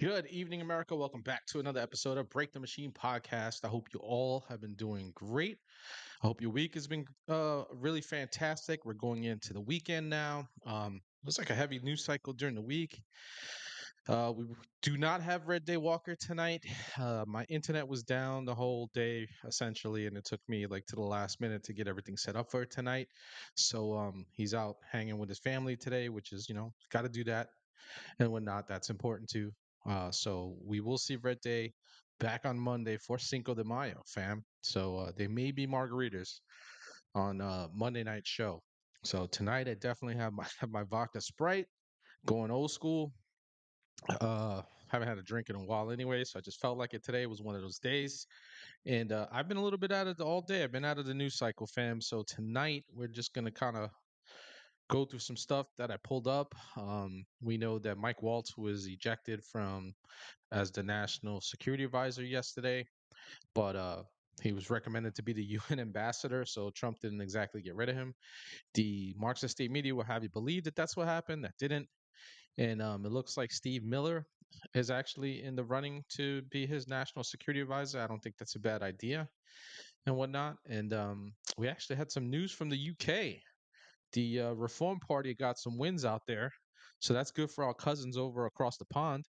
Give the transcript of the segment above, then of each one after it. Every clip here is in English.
Good evening, America. Welcome back to another episode of Break the Machine podcast. I hope you all have been doing great. I hope your week has been really fantastic. We're going into the weekend now. Looks like a heavy news cycle during the week. We do not have Red Day Walker tonight. My internet was down the whole day, essentially, and it took me like to the last minute to get everything set up for tonight. So he's out hanging with his family today, which is, got to do that and whatnot. That's important too. So we will see Red Day back on Monday for Cinco de Mayo, fam. So they may be margaritas on Monday night show. So tonight I definitely have my have my vodka Sprite going old school. Haven't had a drink in a while anyway, so I just felt like it today was one of those days. And I've been a little bit out of the all day. I've been out of the news cycle, fam. So tonight we're just gonna kind of go through some stuff that I pulled up. We know that Mike Waltz was ejected from as the national security advisor yesterday, but he was recommended to be the UN ambassador, so Trump didn't exactly get rid of him. The Marxist state media will have you believe that that's what happened. That didn't, and it looks like Steve Miller is actually in the running to be his national security advisor. I don't think that's a bad idea and whatnot. And we actually had some news from the UK. The Reform Party got some wins out there, so that's good for our cousins over across the pond.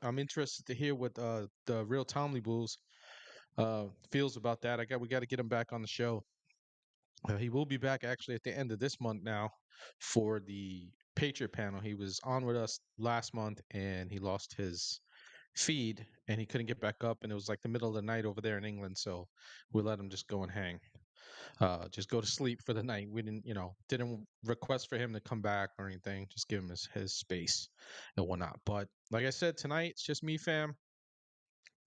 I'm interested to hear what the real Tomley Bulls feels about that. We got to get him back on the show. He will be back actually at the end of this month now for the Patriot panel. He was on with us last month and he lost his feed and he couldn't get back up, and it was like the middle of the night over there in England, so we let him just go and hang. Just go to sleep for the night. We didn't request for him to come back or anything. Just give him his space and whatnot. But like I said, tonight it's just me, fam.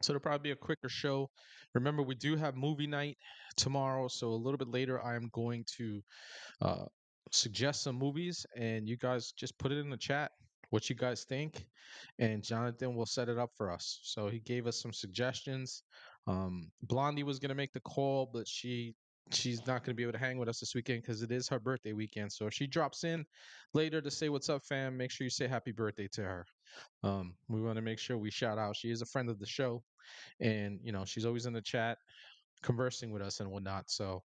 So it'll probably be a quicker show. Remember, we do have movie night tomorrow. So a little bit later, I am going to uh, suggest some movies, and you guys just put it in the chat what you guys think, and Jonathan will set it up for us. So he gave us some suggestions. Blondie was gonna make the call, but she's not gonna be able to hang with us this weekend because it is her birthday weekend. So if she drops in later to say what's up, fam, make sure you say happy birthday to her. We want to make sure we shout out. She is a friend of the show, and she's always in the chat conversing with us and whatnot. So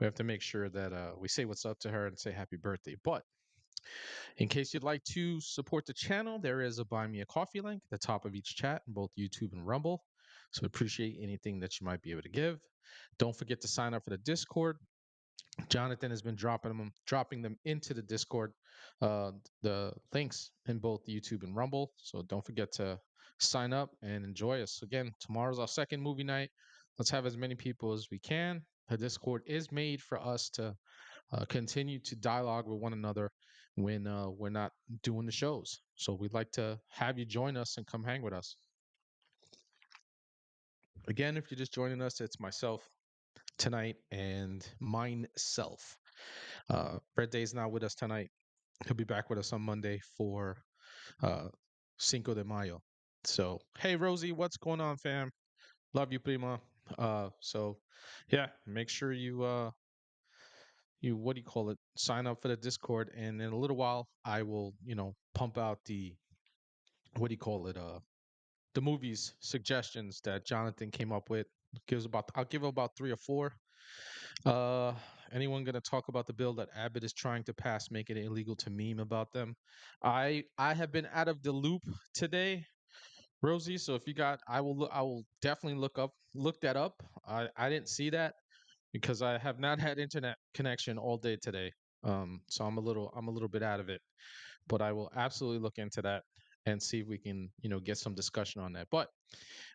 we have to make sure that we say what's up to her and say happy birthday. But in case you'd like to support the channel, there is a buy me a coffee link at the top of each chat in both YouTube and Rumble. So appreciate anything that you might be able to give. Don't forget to sign up for the Discord. Jonathan has been dropping them into the Discord, uh, the links in both YouTube and Rumble. So don't forget to sign up and enjoy us. Again, tomorrow's our second movie night. Let's have as many people as we can. The Discord is made for us to continue to dialogue with one another when we're not doing the shows. So we'd like to have you join us and come hang with us. Again, if you're just joining us, it's myself tonight and mine self. Red Day's not with us tonight. He'll be back with us on Monday for uh, Cinco de Mayo. So, hey, Rosie, what's going on, fam? Love you, prima. So, yeah, make sure you what do you call it? Sign up for the Discord, and in a little while, I will pump out the what do you call it? The movies suggestions that Jonathan came up with. I'll give about three or four. Uh, Anyone gonna talk about the bill that Abbott is trying to pass, making it illegal to meme about them? I have been out of the loop today, Rosie. So if you got, I will definitely look that up. I didn't see that because I have not had internet connection all day today. So I'm a little bit out of it, but I will absolutely look into that and see if we can get some discussion on that. But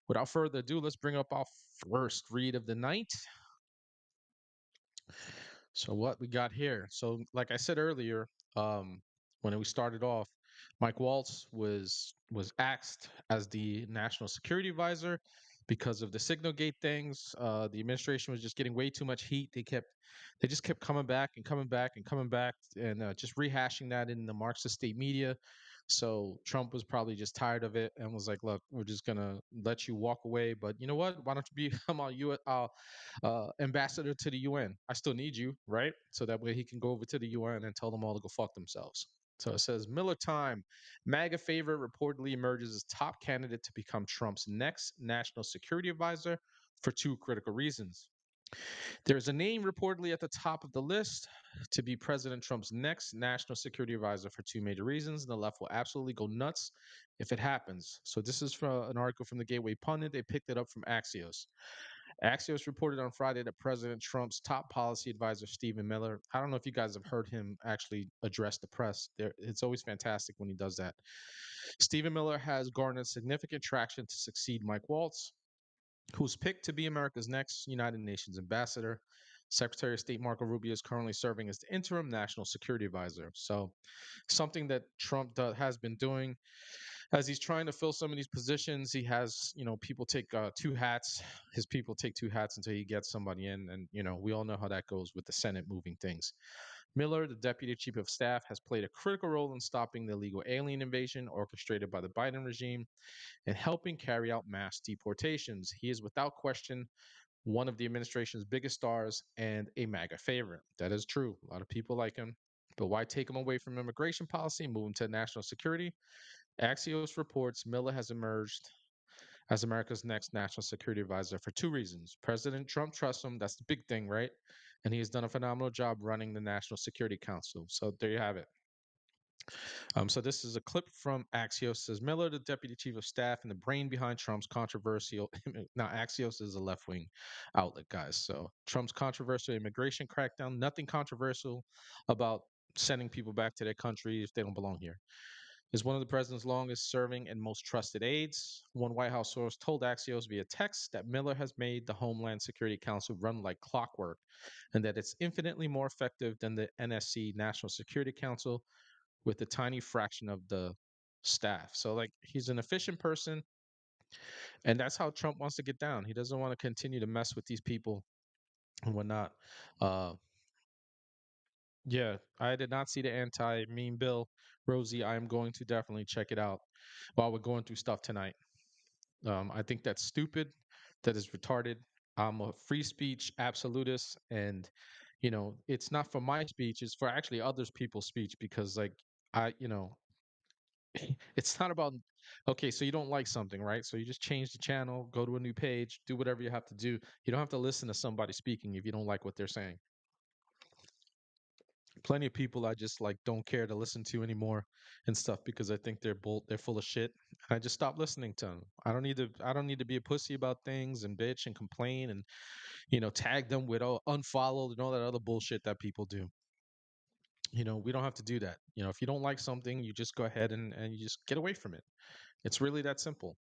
without further ado, let's bring up our first read of the night. So what we got here? So like I said earlier, when we started off, Mike Waltz was axed as the national security advisor because of the Signal Gate things. The administration was just getting way too much heat. They just kept coming back and coming back and coming back and just rehashing that in the Marxist state media. So Trump was probably just tired of it and was like, "Look, we're just gonna let you walk away, but you know what? Why don't you become our ambassador to the UN? I still need you, right? So that way he can go over to the UN and tell them all to go fuck themselves." So it says Miller time. MAGA favorite reportedly emerges as top candidate to become Trump's next national security advisor for two critical reasons. There's a name reportedly at the top of the list to be President Trump's next national security advisor for two major reasons. The left will absolutely go nuts if it happens. So this is from an article from the Gateway Pundit. They picked it up from Axios. Axios reported on Friday that President Trump's top policy advisor, Stephen Miller, I don't know if you guys have heard him actually address the press. It's always fantastic when he does that. Stephen Miller has garnered significant traction to succeed Mike Waltz, who's picked to be America's next United Nations ambassador. Secretary of State Marco Rubio is currently serving as the interim national security advisor. So, something that has been doing as he's trying to fill some of these positions. He has, people take two hats. His people take two hats until he gets somebody in. And, we all know how that goes with the Senate moving things. Miller, the deputy chief of staff, has played a critical role in stopping the illegal alien invasion orchestrated by the Biden regime and helping carry out mass deportations. He is without question one of the administration's biggest stars and a MAGA favorite. That is true. A lot of people like him. But why take him away from immigration policy and move him to national security? Axios reports Miller has emerged as America's next national security advisor for two reasons. President Trump trusts him. That's the big thing, right? And he has done a phenomenal job running the National Security Council. So there you have it. So this is a clip from Axios. It says Miller, the deputy chief of staff and the brain behind Trump's controversial. Now Axios is a left-wing outlet, guys. So Trump's controversial immigration crackdown. Nothing controversial about sending people back to their country if they don't belong here. Is one of the president's longest serving and most trusted aides. One White House source told Axios via text that Miller has made the Homeland Security Council run like clockwork and that it's infinitely more effective than the NSC, National Security Council, with a tiny fraction of the staff. So, like, he's an efficient person, and that's how Trump wants to get down. He doesn't want to continue to mess with these people and whatnot. Uh, yeah, I did not see the anti-meme bill, Rosie. I am going to definitely check it out while we're going through stuff tonight. I think that's stupid. That is retarded. I'm a free speech absolutist, and it's not for my speech; it's for actually others people's speech because, like, I, it's not about okay, so you don't like something, right? So you just change the channel, go to a new page, do whatever you have to do. You don't have to listen to somebody speaking if you don't like what they're saying. Plenty of people I just like don't care to listen to anymore and stuff because I think they're full of shit. And I just stop listening to them. I don't need to be a pussy about things and bitch and complain and tag them with unfollowed and all that other bullshit that people do. We don't have to do that. If you don't like something, you just go ahead and you just get away from it. It's really that simple.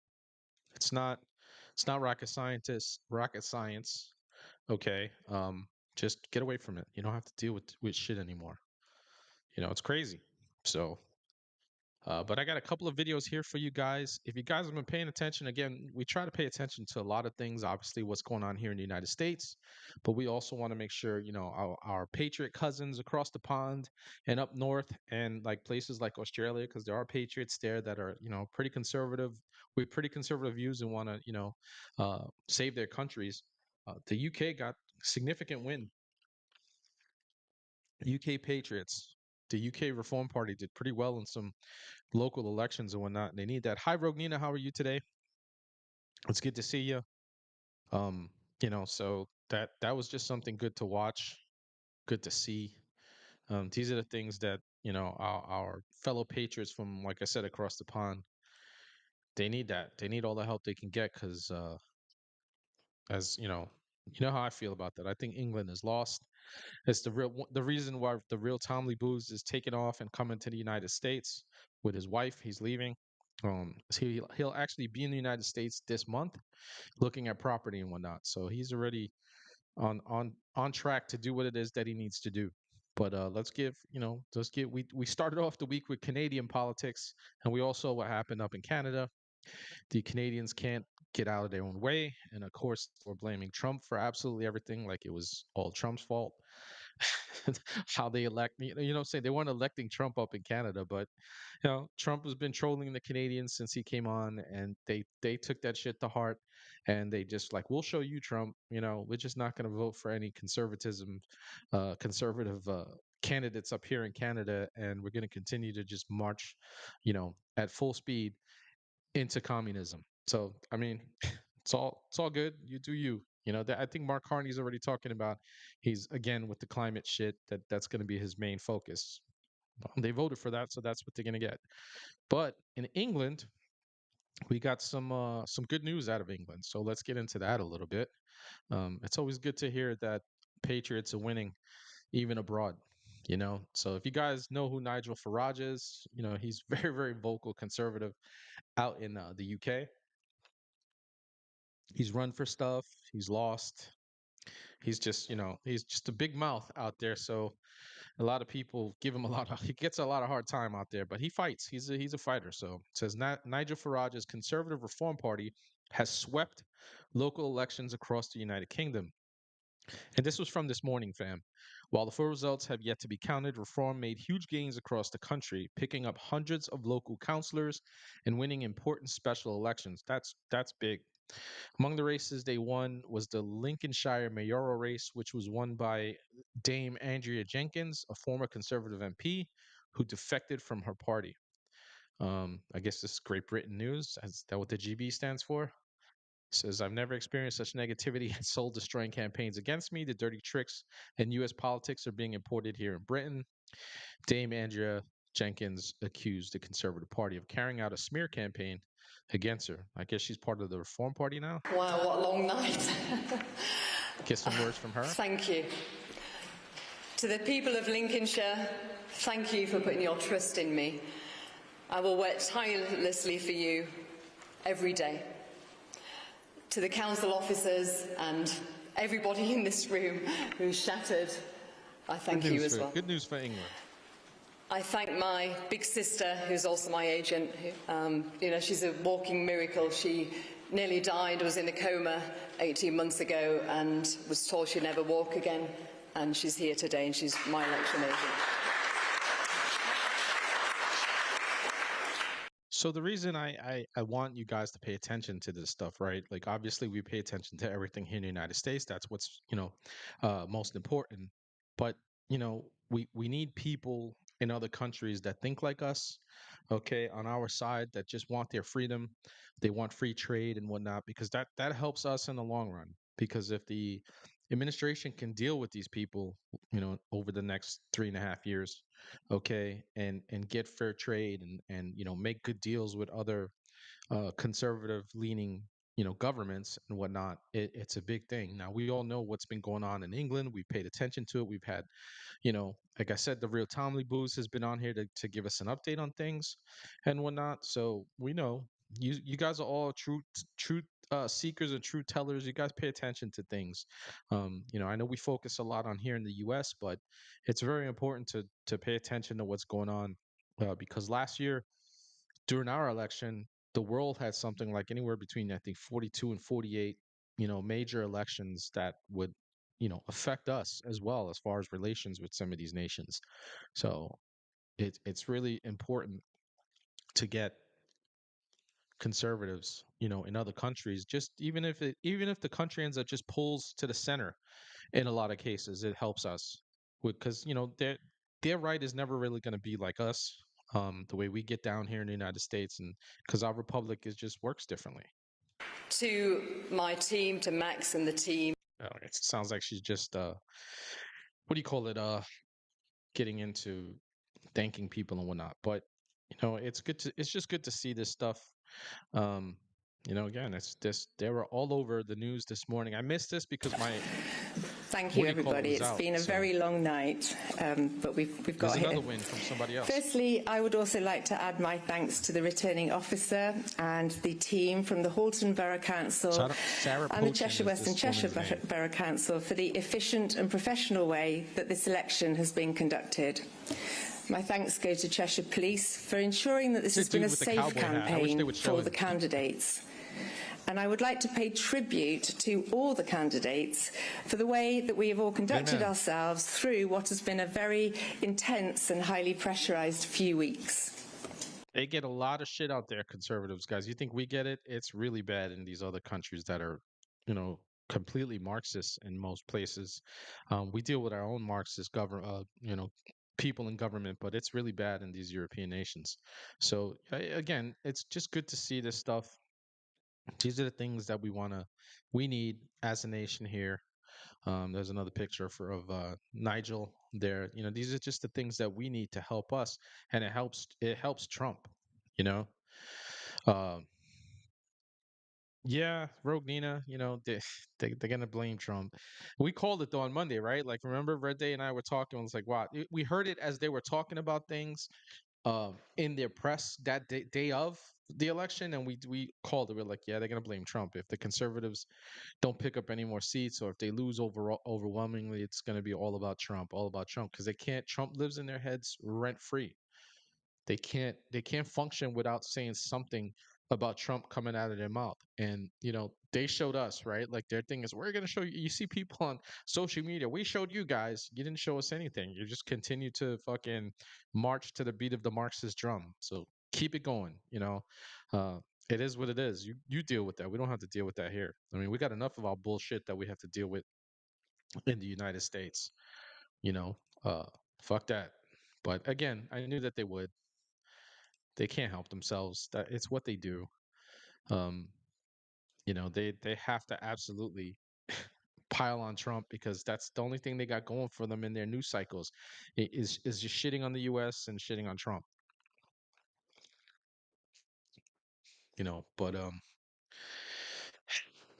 It's not rocket science. Okay. Just get away from it. You don't have to deal with shit anymore. It's crazy. So but I got a couple of videos here for you guys. If you guys have been paying attention, again, we try to pay attention to a lot of things, obviously, what's going on here in the United States. But we also want to make sure, our patriot cousins across the pond and up north and like places like Australia, because there are patriots there that are, pretty conservative with pretty conservative views and want to, save their countries. The UK got significant win. UK Patriots. The UK Reform Party did pretty well in some local elections and whatnot. And they need that. Hi, Rognina. How are you today? It's good to see you. Um, so that was just something good to watch, good to see. These are the things that our fellow patriots from, like I said, across the pond, they need that. They need all the help they can get because, as you know how I feel about that. I think England is lost. It's the reason why the real Tom Lee Booz is taking off and coming to the United States with his wife. He's leaving. So he'll actually be in the United States this month, looking at property and whatnot. So he's already on track to do what it is that he needs to do. But we started off the week with Canadian politics, and we all saw what happened up in Canada. The Canadians can't get out of their own way, and of course, we're blaming Trump for absolutely everything, like it was all Trump's fault. How they elect say they weren't electing Trump up in Canada, but Trump has been trolling the Canadians since he came on, and they took that shit to heart, and they just like, we'll show you, Trump. We're just not going to vote for any conservative candidates up here in Canada, and we're going to continue to just march, at full speed into communism. So, I mean, it's all good. You do you. I think Mark Carney's already talking about he's again with the climate shit that's going to be his main focus. Well, they voted for that, so that's what they're going to get. But in England, we got some good news out of England. So let's get into that a little bit. It's always good to hear that Patriots are winning even abroad. So if you guys know who Nigel Farage is, he's very, very vocal conservative out in the UK. He's run for stuff. He's lost. He's just a big mouth out there. So a lot of people give him he gets a lot of hard time out there, but he fights. He's a fighter. So it says Nigel Farage's Conservative Reform Party has swept local elections across the United Kingdom. And this was from this morning, fam. While the full results have yet to be counted, Reform made huge gains across the country, picking up hundreds of local councillors and winning important special elections. That's big. Among the races they won was the Lincolnshire mayoral race, which was won by Dame Andrea Jenkins, a former Conservative MP who defected from her party. I guess this is Great Britain news. Is that what the GB stands for? Says, I've never experienced such negativity and soul destroying campaigns against me. The dirty tricks in U.S. politics are being imported here in Britain. Dame Andrea Jenkins accused the Conservative Party of carrying out a smear campaign against her. I guess she's part of the Reform Party now. Wow, what a long night. Get some words from her. Thank you. To the people of Lincolnshire, thank you for putting your trust in me. I will work tirelessly for you every day. To the council officers and everybody in this room who shattered, I thank you as well. Good news for England. I thank my big sister, who's also my agent. She's a walking miracle. She nearly died, was in a coma 18 months ago and was told she'd never walk again. And she's here today, and she's my election agent. So the reason I want you guys to pay attention to this stuff, right? Like, obviously we pay attention to everything here in the United States. That's what's, most important. But, we need people in other countries that think like us, okay, on our side, that just want their freedom. They want free trade and whatnot, because that helps us in the long run. Because if the administration can deal with these people, over the next 3.5 years, okay, and get fair trade and make good deals with other conservative leaning governments and whatnot, it's a big thing. Now we all know what's been going on in England. We've paid attention to it. We've had, like I said, the Real Tomley Booze has been on here to give us an update on things and whatnot. So we know you guys are all truth seekers and truth tellers. You guys pay attention to things. I know we focus a lot on here in the U.S., but it's very important to pay attention to what's going on, because last year during our election, the world had something like anywhere between, I think, 42 and 48, major elections that would, affect us as well as far as relations with some of these nations. So it's really important to get conservatives, in other countries, just even if the country ends up just pulls to the center, in a lot of cases, it helps us because, their right is never really going to be like us, the way we get down here in the United States, and because our republic just works differently. To my team, to Max and the team. Oh, it sounds like she's just what do you call it? Getting into thanking people and whatnot. But it's just good to see this stuff. Again, they were all over the news this morning. I missed this because my Thank you, everybody. It's been a very long night, but we've got another win from somebody else. Firstly, I would also like to add my thanks to the returning officer and the team from the Halton Borough Council and the Cheshire West and Cheshire Borough Council for the efficient and professional way that this election has been conducted. My thanks go to Cheshire Police for ensuring that this has been a safe campaign for the candidates. And I would like to pay tribute to all the candidates for the way that we have all conducted ourselves through what has been a very intense and highly pressurized few weeks. They get a lot of shit out there, conservatives, guys. You think we get it? It's really bad in these other countries that are, completely Marxist in most places. We deal with our own Marxist people in government, but it's really bad in these European nations. So again, it's just good to see this stuff. These are the things that we need as a nation here. There's another picture of Nigel there. You know, these are just the things that we need to help us, and it helps Trump. You know, uh, yeah, Rogue Nina. You know, they're gonna blame Trump. We called it though on Monday, right? Like, remember Red Day and I were talking. It was like, wow, we heard it as they were talking about things in their press that day of the election, and we called it. We're like, yeah, they're gonna blame Trump if the conservatives don't pick up any more seats, or if they lose overwhelmingly, it's going to be all about Trump, because they can't. Trump lives in their heads rent free. They can't function without saying something about Trump coming out of their mouth. And they showed us, right? Like, their thing is, we're going to show you. You see people on social media, we showed you guys, you didn't show us anything. You just continue to fucking march to the beat of the Marxist drum. So keep it going. uh it is what it is. You deal with that. We don't have to deal with that here. I mean, we got enough of our bullshit that we have to deal with in the United States. you know uh Fuck that. But again, I knew that they would. They can't help themselves. That it's what they do. Um, they have to absolutely pile on Trump, because that's the only thing they got going for them in their news cycles. Is just shitting on the U.S. and shitting on Trump. But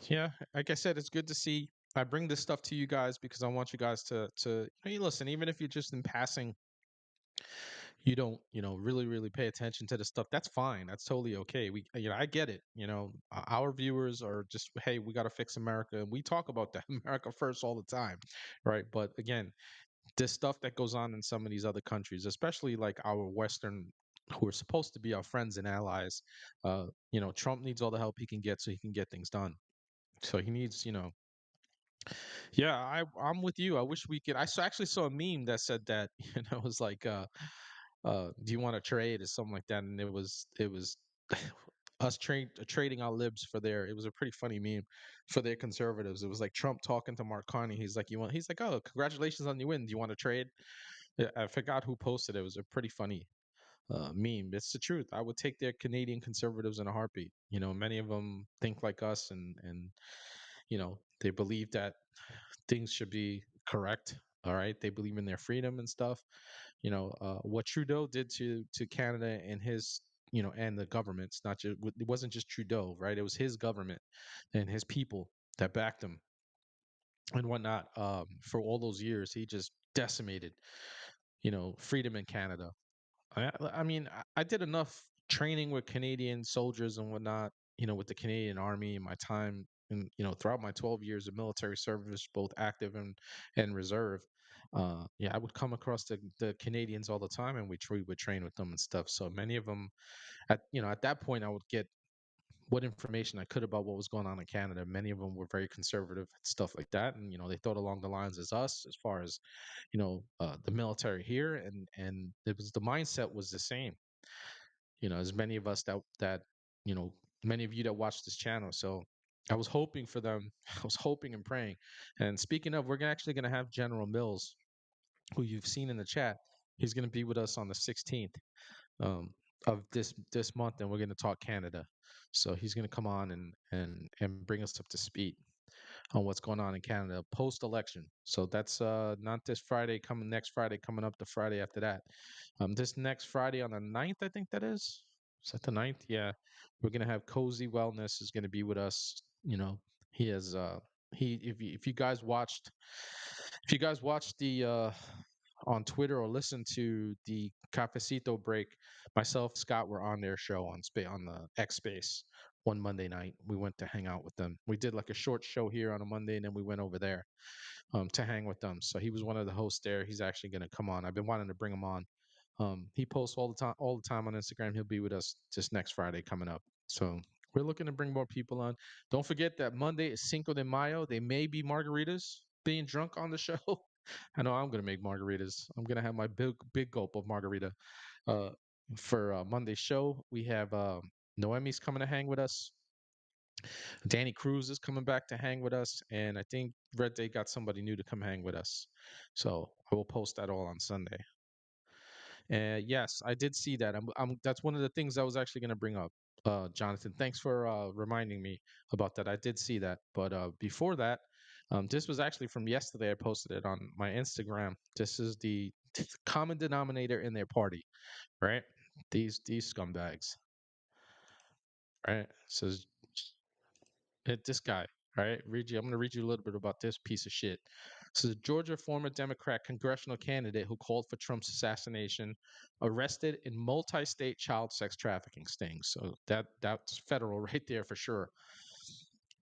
yeah, like I said, it's good to see. I bring this stuff to you guys because I want you guys to hey, listen. Even if you're just in passing, you don't really pay attention to the stuff. That's fine. That's totally okay. I get it. Our viewers are just, hey, we got to fix America, and we talk about that America first all the time, right? But again, this stuff that goes on in some of these other countries, especially like our Western, who are supposed to be our friends and allies. Trump needs all the help he can get so he can get things done. So he needs, yeah, I'm with you. I wish we could. Actually saw a meme that said that, it was like, do you want to trade or something like that? And it was us trading our libs for their. It was a pretty funny meme for their conservatives. It was like Trump talking to Mark Carney. He's like, oh, congratulations on your win. Do you want to trade? Yeah, I forgot who posted it. It was a pretty funny meme. It's the truth. I would take their Canadian conservatives in a heartbeat. Many of them think like us, and they believe that things should be correct. All right, they believe in their freedom and stuff. What Trudeau did to Canada and his, and the governments, not just, it wasn't just Trudeau, right? It was his government and his people that backed him and whatnot. For all those years, he just decimated, freedom in Canada. I mean, I did enough training with Canadian soldiers and whatnot, with the Canadian Army in my time, and throughout my 12 years of military service, both active and reserve. Yeah, I would come across the Canadians all the time, and we would train with them and stuff. So many of them, at that point, I would get what information I could about what was going on in Canada. Many of them were very conservative and stuff like that, and they thought along the lines as us, as far as the military here, and it was the mindset was the same. As many of us that many of you that watch this channel. So I was hoping for them. I was hoping and praying. And speaking of, we're actually going to have General Mills, who you've seen in the chat. He's going to be with us on the 16th um, of this month, and we're going to talk Canada. So he's going to come on and bring us up to speed on what's going on in Canada post election. So that's not this Friday coming, next Friday coming up, the Friday after that. This next Friday on the 9th, I think that is. Is that the 9th? Yeah. We're gonna have Cozy Wellness is gonna be with us. He has he if you guys watched, the on Twitter or listen to the Cafecito break, myself, Scott were on their show on the X Space one Monday night. We went to hang out with them. We did like a short show here on a Monday, and then we went over there to hang with them. So he was one of the hosts there. He's actually going to come on. I've been wanting to bring him on. He posts all the time on Instagram. He'll be with us just next Friday coming up. So we're looking to bring more people on. Don't forget that Monday is Cinco de Mayo. They may be margaritas, being drunk on the show. I know I'm going to make margaritas. I'm going to have my big gulp of margarita. Uh, for Monday's show, we have Noemi's coming to hang with us. Danny Cruz is coming back to hang with us, and I think Red Day got somebody new to come hang with us. So I will post that all on Sunday. Yes, I did see that. That's one of the things I was actually going to bring up. Jonathan, thanks for reminding me about that. I did see that, but before that, this was actually from yesterday. I posted it on my Instagram. This is the common denominator in their party, right? These scumbags, right? Says this guy, right? Read you. I'm going to read you a little bit about this piece of shit. So, the Georgia former Democrat congressional candidate who called for Trump's assassination, arrested in multi-state child sex trafficking stings. So that's federal right there for sure.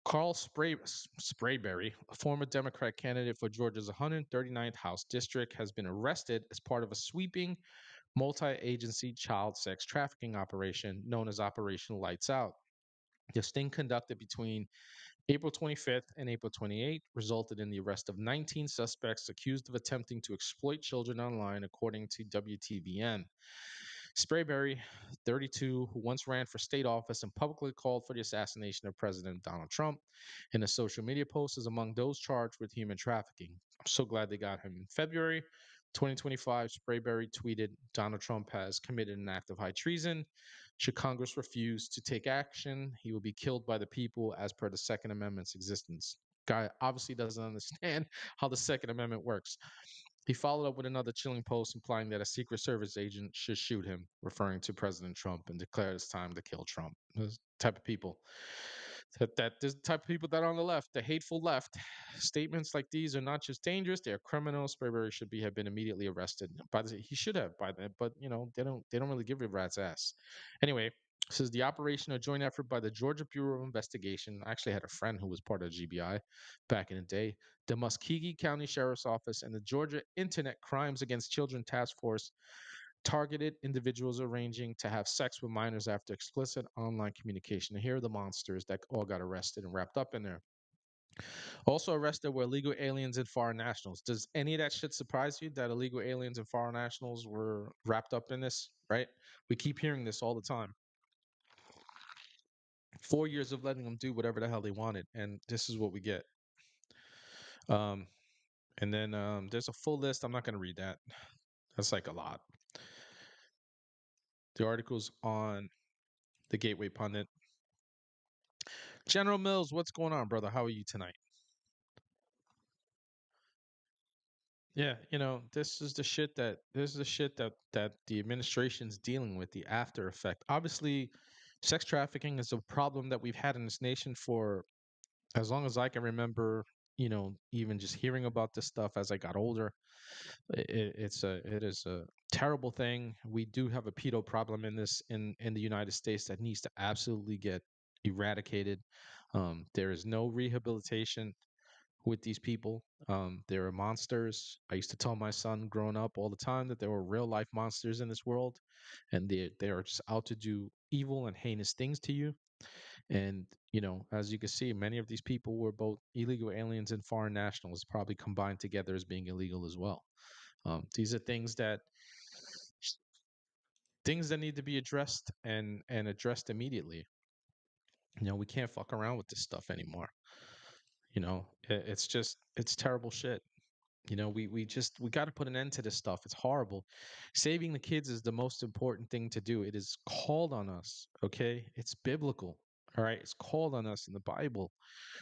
Carl Sprayberry, a former Democrat candidate for Georgia's 139th House District, has been arrested as part of a sweeping multi-agency child sex trafficking operation known as Operation Lights Out. The sting conducted between April 25th and April 28th resulted in the arrest of 19 suspects accused of attempting to exploit children online, according to WTVN. Sprayberry, 32, who once ran for state office and publicly called for the assassination of President Donald Trump in a social media post, is among those charged with human trafficking. I'm so glad they got him. In February 2025, Sprayberry tweeted, "Donald Trump has committed an act of high treason. Should Congress refuse to take action, he will be killed by the people as per the Second Amendment's existence." Guy obviously doesn't understand how the Second Amendment works. He followed up with another chilling post implying that a Secret Service agent should shoot him, referring to President Trump, and declared it's time to kill Trump. Those type of people. That this type of people that are on the left, the hateful left, statements like these are not just dangerous; they are criminal. Sprayberry should have been immediately arrested. He should have by then, but they don't really give a rat's ass. Anyway, says the operation, a joint effort by the Georgia Bureau of Investigation. I actually had a friend who was part of GBI back in the day. The Muskogee County Sheriff's Office and the Georgia Internet Crimes Against Children Task Force targeted individuals arranging to have sex with minors after explicit online communication. And here are the monsters that all got arrested and wrapped up in there. Also arrested were illegal aliens and foreign nationals. Does any of that shit surprise you that illegal aliens and foreign nationals were wrapped up in this, right? We keep hearing this all the time. 4 years of letting them do whatever the hell they wanted, and this is what we get. And then there's a full list. I'm not going to read that. That's like a lot. The article's on the Gateway Pundit. General Mills, what's going on, brother? How are you tonight? Yeah, this is the shit that the administration's dealing with, the after effect. Obviously, sex trafficking is a problem that we've had in this nation for as long as I can remember, even just hearing about this stuff as I got older. It is a terrible thing. We do have a pedo problem in the United States that needs to absolutely get eradicated. There is no rehabilitation with these people. There are monsters. I used to tell my son growing up all the time that there were real life monsters in this world, and they are just out to do evil and heinous things to you. And as you can see, many of these people were both illegal aliens and foreign nationals, probably combined together as being illegal as well. These are things that need to be addressed and addressed immediately. We can't fuck around with this stuff anymore. It's terrible shit. We got to put an end to this stuff. It's horrible. Saving the kids is the most important thing to do. It is called on us, okay? It's biblical, all right? It's called on us in the Bible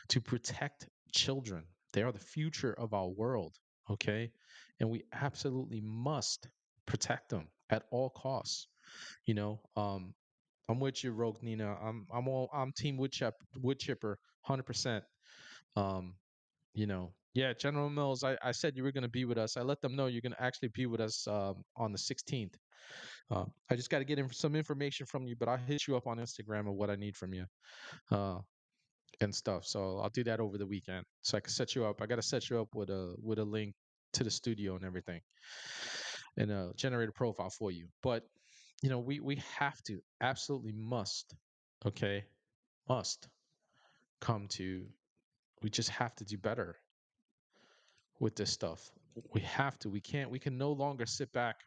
to protect children. They are the future of our world, okay? And we absolutely must protect them at all costs. I'm with you, Rogue Nina. I'm Team Wood Chipper, 100%. Yeah, General Mills, I said you were going to be with us. I let them know you're going to actually be with us on the 16th. I just got to get some information from you, but I'll hit you up on Instagram of what I need from you and stuff. So I'll do that over the weekend so I can set you up. I got to set you up with a link to the studio and everything and generate a profile for you. But, we have to, absolutely must, okay, must come to, we just have to do better with this stuff. We have to. We can no longer sit back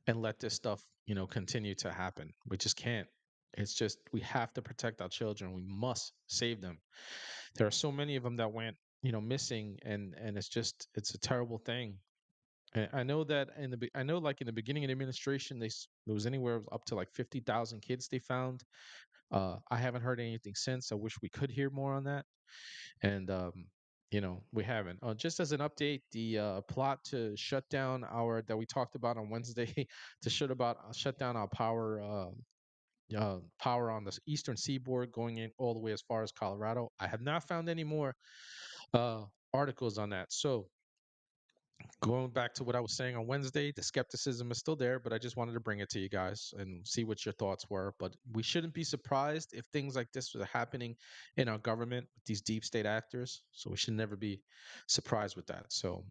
and let this stuff, continue to happen. We just can't. It's just we have to protect our children. We must save them. There are so many of them that went, missing, and it's a terrible thing. And I know that I know like in the beginning of the administration, there was anywhere up to like 50,000 kids they found. I haven't heard anything since. I wish we could hear more on that. And we haven't. Just as an update, the plot to shut down our that we talked about on Wednesday to shut down our power on the eastern seaboard going in all the way as far as Colorado. I have not found any more uh, articles on that. So going back to what I was saying on Wednesday, the skepticism is still there, but I just wanted to bring it to you guys and see what your thoughts were. But we shouldn't be surprised if things like this are happening in our government with these deep state actors. So we should never be surprised with that. So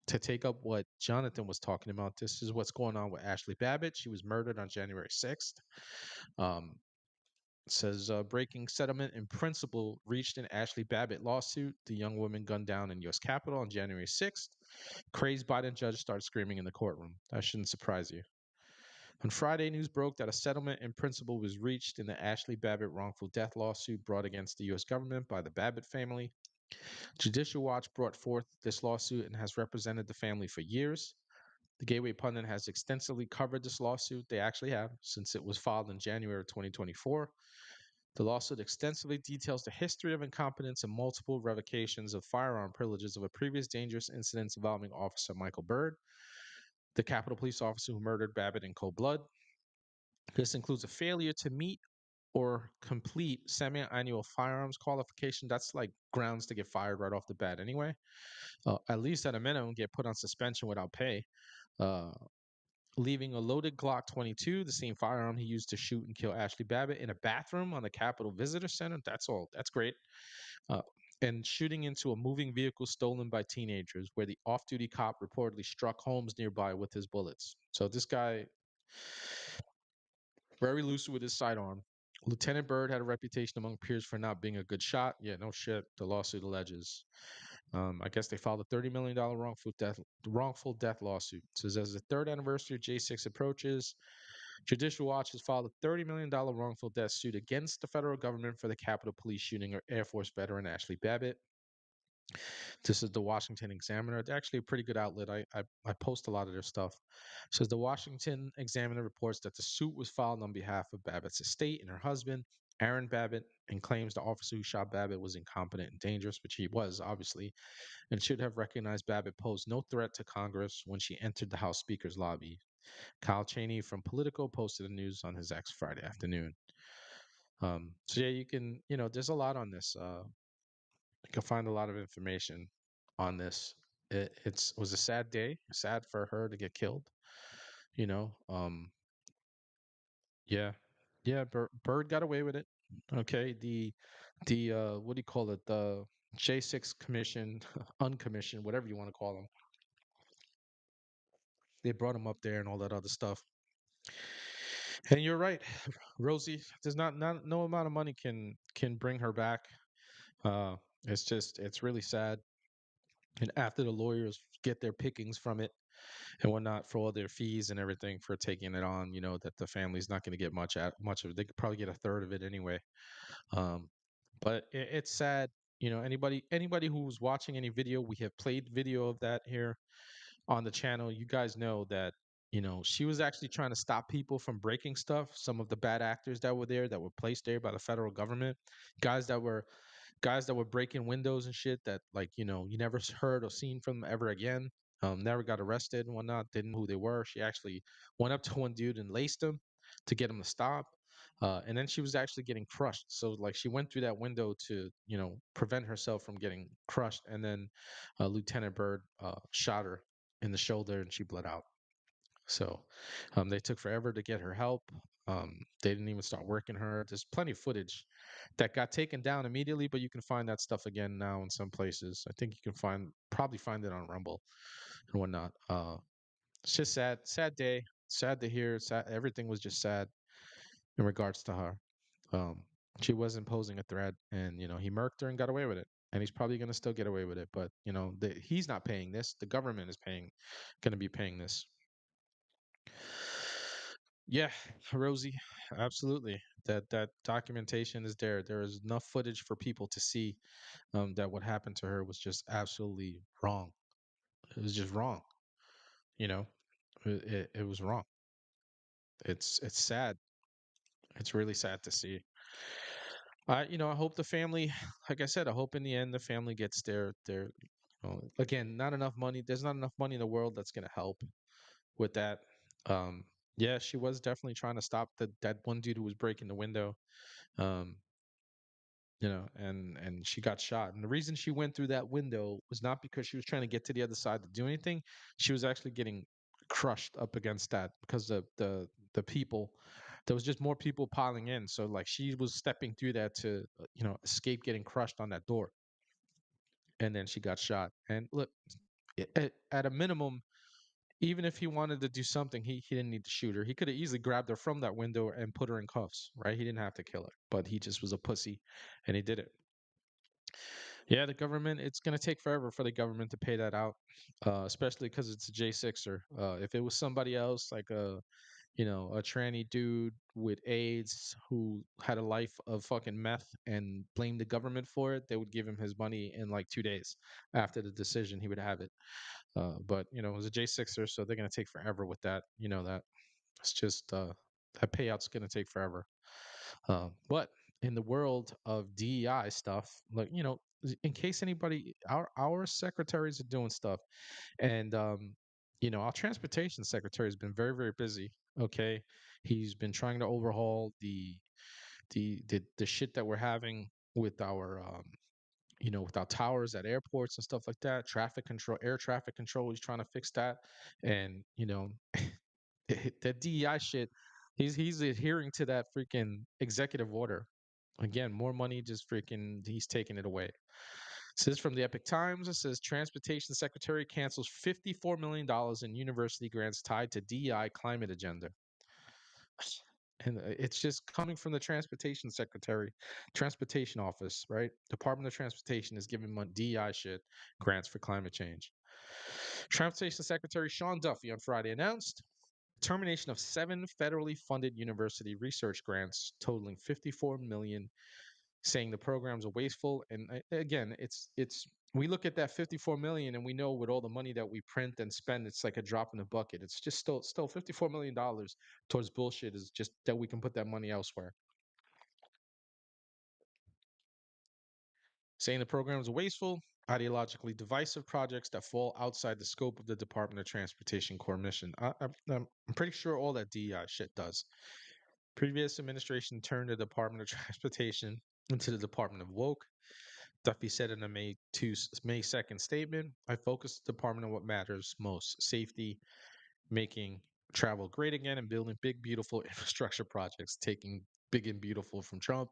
to take up what Jonathan was talking about, this is what's going on with Ashley Babbitt. She was murdered on January 6th. Um, it says breaking settlement in principle reached in Ashley Babbitt lawsuit. The young woman gunned down in U.S. Capitol on January 6th. Crazed Biden judge started screaming in the courtroom. That shouldn't surprise you. On Friday, news broke that a settlement in principle was reached in the Ashley Babbitt wrongful death lawsuit brought against the U.S. government by the Babbitt family. Judicial Watch brought forth this lawsuit and has represented the family for years. The Gateway Pundit has extensively covered this lawsuit. They actually have, since it was filed in January of 2024. The lawsuit extensively details the history of incompetence and multiple revocations of firearm privileges of a previous dangerous incident involving Officer Michael Byrd, the Capitol Police officer who murdered Babbitt in cold blood. This includes a failure to meet or complete semi-annual firearms qualification. That's like grounds to get fired right off the bat anyway. At least at a minimum, get put on suspension without pay. Uh, Leaving a loaded Glock 22, the same firearm he used to shoot and kill Ashley Babbitt, in a bathroom on the Capitol Visitor Center. That's all. That's great. Uh, and shooting into a moving vehicle stolen by teenagers, where the off-duty cop reportedly struck homes nearby with his bullets. So this guy, very loose with his sidearm. Lieutenant Byrd had a reputation among peers for not being a good shot. Yeah, no shit. The lawsuit alleges. I guess they filed a $30 million wrongful death lawsuit. It says as the third anniversary of J6 approaches, Judicial Watch has filed a $30 million wrongful death suit against the federal government for the Capitol Police shooting of Air Force veteran Ashley Babbitt. This is the Washington Examiner. They're actually a pretty good outlet. I post a lot of their stuff. It says the Washington Examiner reports that the suit was filed on behalf of Babbitt's estate and her husband, Aaron Babbitt, and claims the officer who shot Babbitt was incompetent and dangerous, which he was, obviously, and should have recognized Babbitt posed no threat to Congress when she entered the House Speaker's lobby. Kyle Cheney from Politico posted the news on his X Friday afternoon. So yeah, you can, there's a lot on this. You can find a lot of information on this. It was a sad day, sad for her to get killed. You know, yeah, yeah. Bird got away with it. Okay, the what do you call it? The J6 commission, uncommissioned, whatever you want to call them. They brought him up there and all that other stuff. And you're right, Rosie. There's not no amount of money can bring her back. It's really sad. And after the lawyers get their pickings from it and whatnot for all their fees and everything for taking it on, that the family's not going to get much of it. They could probably get a third of it anyway. Um, but it's sad. Anybody who's watching any video, we have played video of that here on the channel. You guys know that she was actually trying to stop people from breaking stuff. Some of the bad actors that were there, that were placed there by the federal government, guys that were breaking windows and shit that, like, you never heard or seen from them ever again. Never got arrested and whatnot. Didn't know who they were. She actually went up to one dude and laced him to get him to stop. And then she was actually getting crushed. So like she went through that window to prevent herself from getting crushed. And then Lieutenant Byrd shot her in the shoulder and she bled out. So they took forever to get her help. They didn't even start working her. There's plenty of footage that got taken down immediately, but you can find that stuff again now in some places. I think you can probably find it on Rumble and whatnot. It's just sad day. Sad to hear. Sad. Everything was just sad in regards to her. She wasn't posing a threat, and he murked her and got away with it. And he's probably going to still get away with it. But he's not paying this. The government is going to be paying this. Yeah, Rosie, absolutely. That documentation is there. There is enough footage for people to see that what happened to her was just absolutely wrong. It was just wrong. You know, it was wrong. It's sad. It's really sad to see. I hope the family, like I said, I hope in the end the family gets again, not enough money. There's not enough money in the world that's gonna help with that. Um, yeah, she was definitely trying to stop that one dude who was breaking the window. Um, and she got shot. And the reason she went through that window was not because she was trying to get to the other side to do anything. She was actually getting crushed up against that because the people, there was just more people piling in. So like she was stepping through that to escape getting crushed on that door, and then she got shot. And look, at a minimum, even if he wanted to do something, he didn't need to shoot her. He could have easily grabbed her from that window and put her in cuffs, right? He didn't have to kill her, but he just was a pussy, and he did it. Yeah, the government, it's going to take forever for the government to pay that out, especially because it's a J6er. If it was somebody else, like a tranny dude with AIDS who had a life of fucking meth and blamed the government for it, they would give him his money in like 2 days after the decision. He would have it. But it was a J6er, so they're going to take forever with that. You know that. It's just that payout's going to take forever. But in the world of DEI stuff, like in case anybody, our secretaries are doing stuff, and our transportation secretary has been very very busy. Okay, he's been trying to overhaul the shit that we're having with our with our towers at airports and stuff like that. Traffic control, air traffic control. He's trying to fix that, and that DEI shit. He's adhering to that freaking executive order. Again, more money, just freaking, he's taking it away. It says from the Epic Times, it says Transportation Secretary cancels $54 million in university grants tied to DEI climate agenda. And it's just coming from the Transportation Secretary, Transportation Office, right? Department of Transportation is giving DEI shit grants for climate change. Transportation Secretary Sean Duffy on Friday announced termination of 7 federally funded university research grants totaling 54 million, saying the programs are wasteful. And again, it's we look at that 54 million and we know with all the money that we print and spend, it's like a drop in the bucket. It's just still 54 million dollars towards bullshit, is just that we can put that money elsewhere. Saying the programs are wasteful, ideologically divisive projects that fall outside the scope of the Department of Transportation core mission. I'm pretty sure all that DEI shit does. Previous administration turned the Department of Transportation into the Department of Woke. Duffy said in a May 2nd statement, I focused the department on what matters most: safety, making travel great again, and building big, beautiful infrastructure projects, taking big and beautiful from Trump.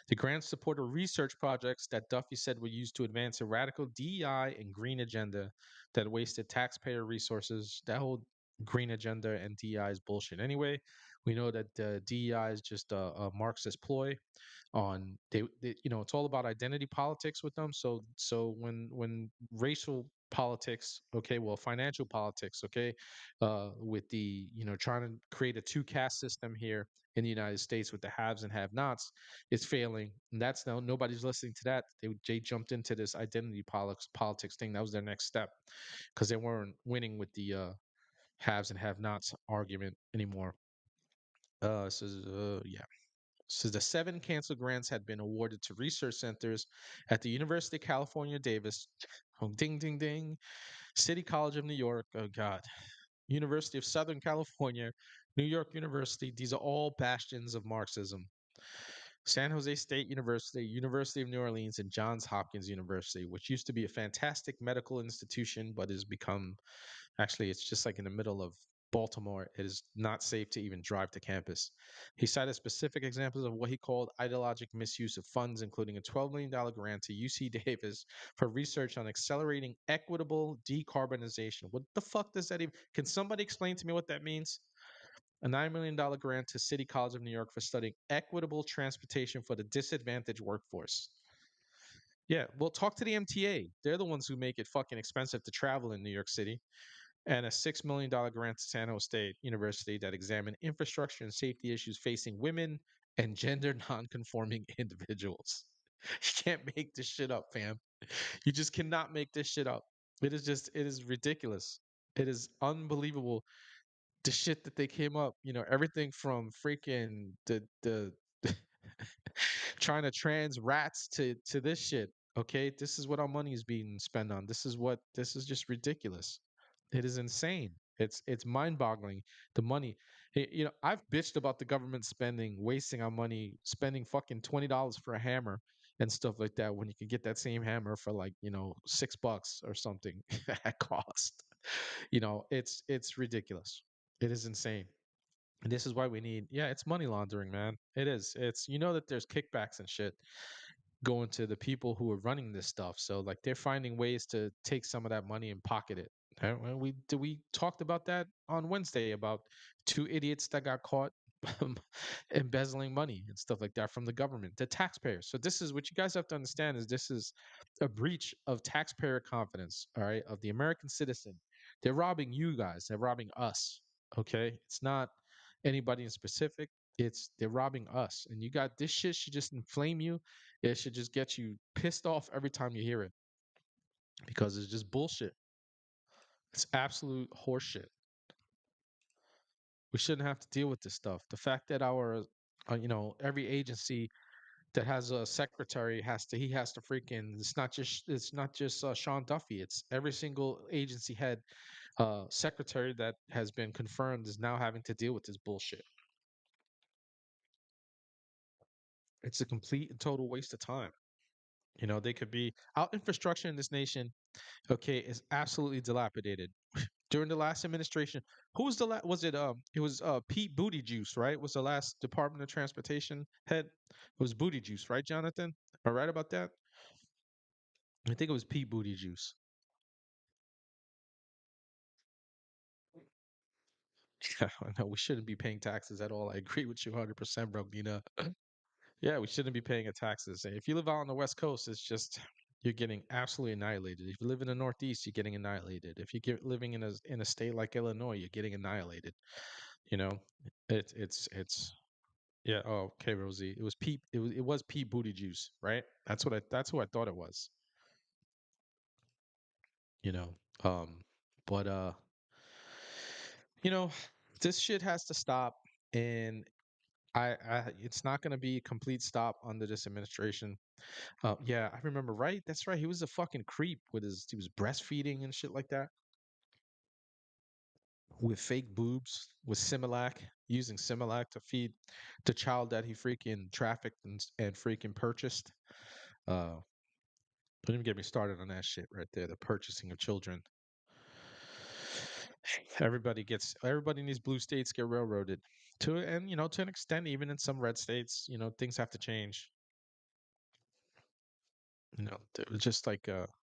The grants supported research projects that Duffy said were used to advance a radical DEI and green agenda that wasted taxpayer resources. That whole green agenda and DEI is bullshit anyway. We know that DEI is just a Marxist ploy on it's all about identity politics with them. So when racial politics, okay, well, financial politics, okay, with the trying to create a two caste system here in the United States with the haves and have nots, it's failing. And that's now nobody's listening to that. They jumped into this identity politics thing. That was their next step because they weren't winning with the haves and have nots argument anymore. Yeah. So the 7 canceled grants had been awarded to research centers at the University of California, Davis, oh, ding, ding, ding, City College of New York, oh God, University of Southern California, New York University. These are all bastions of Marxism. San Jose State University, University of New Orleans, and Johns Hopkins University, which used to be a fantastic medical institution, but has become, actually, it's just like in the middle of Baltimore. It is not safe to even drive to campus. He cited specific examples of what he called ideologic misuse of funds, including a $12 million grant to UC Davis for research on accelerating equitable decarbonization. What the fuck does that even? Can somebody explain to me what that means? A $9 million grant to City College of New York for studying equitable transportation for the disadvantaged workforce. Yeah, well, talk to the MTA. They're the ones who make it fucking expensive to travel in New York City. and a $6 million grant to San Jose State University that examined infrastructure and safety issues facing women and gender non-conforming individuals. You can't make this shit up, fam. You just cannot make this shit up. It is ridiculous. It is unbelievable the shit that they came up. Everything from freaking the trying to trans rats to this shit. Okay, this is what our money is being spent on. This is just ridiculous. It is insane. It's mind-boggling. The money. Hey, I've bitched about the government wasting our money, spending fucking $20 for a hammer and stuff like that when you can get that same hammer for like, $6 or something at cost. It's ridiculous. It is insane. And this is why we need, yeah, it's money laundering, man. It is. That there's kickbacks and shit going to the people who are running this stuff. So like they're finding ways to take some of that money and pocket it. We talked about that on Wednesday about two idiots that got caught embezzling money and stuff like that from the government, the taxpayers. So this is what you guys have to understand is this is a breach of taxpayer confidence, all right, of the American citizen. They're robbing you guys. They're robbing us. Okay, it's not anybody in specific. They're robbing us, and you got this shit should just inflame you. It should just get you pissed off every time you hear it because it's just bullshit. It's absolute horseshit. We shouldn't have to deal with this stuff. The fact that every agency that has a secretary he has to freaking. It's not just Sean Duffy. It's every single agency head secretary that has been confirmed is now having to deal with this bullshit. It's a complete and total waste of time. They could be our infrastructure in this nation. Okay, is absolutely dilapidated. During the last administration, who was was it it was Pete Buttigieg, right? Was the last Department of Transportation head? It was Buttigieg, right, Jonathan? Am I right about that? I think it was Pete Buttigieg. Yeah, no, we shouldn't be paying taxes at all. I agree with you 100%, bro. Yeah, we shouldn't be paying taxes. If you live out on the West Coast, it's just you're getting absolutely annihilated. If you live in the Northeast, you're getting annihilated. If you're living in a state like Illinois, you're getting annihilated. You know, it's yeah. Oh, okay, Rosie. It was Pete. It was Pete Buttigieg, right? That's who I thought it was. You know, um, but you know, this shit has to stop, and it's not going to be a complete stop under this administration. Yeah, I remember, right? That's right. He was a fucking creep he was breastfeeding and shit like that with fake boobs, with Similac, using Similac to feed the child that he freaking trafficked and freaking purchased. Don't even get me started on that shit right there. The purchasing of children. Everybody in these blue states get railroaded to an extent, even in some red states, things have to change. It was just like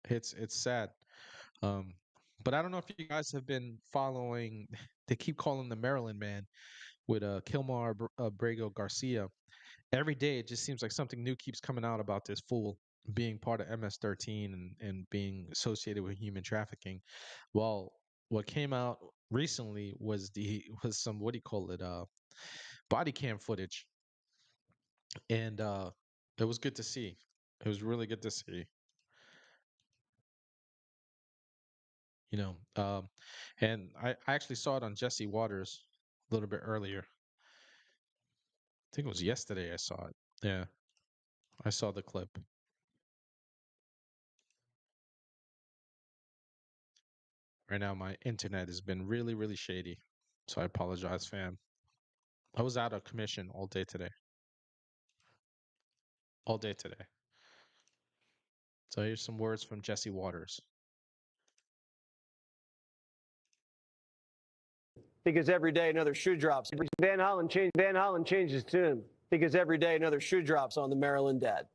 it's sad. Um, but I don't know if you guys have been following. They keep calling the Maryland man with Kilmar Abrego Garcia. Every day, it just seems like something new keeps coming out about this fool being part of MS-13 and being associated with human trafficking. Well, what came out recently was some, what do you call it, body cam footage, and it was good to see. It was really good to see. you know. And I actually saw it on Jesse Waters a little bit earlier. I think it was yesterday I saw it. Yeah, I saw the clip. Right now, my internet has been really, really shady. So I apologize, fam. I was out of commission all day today. All day today. So here's some words from Jesse Waters. Because every day another shoe drops. Van Hollen changed his tune because every day another shoe drops on the Maryland dad.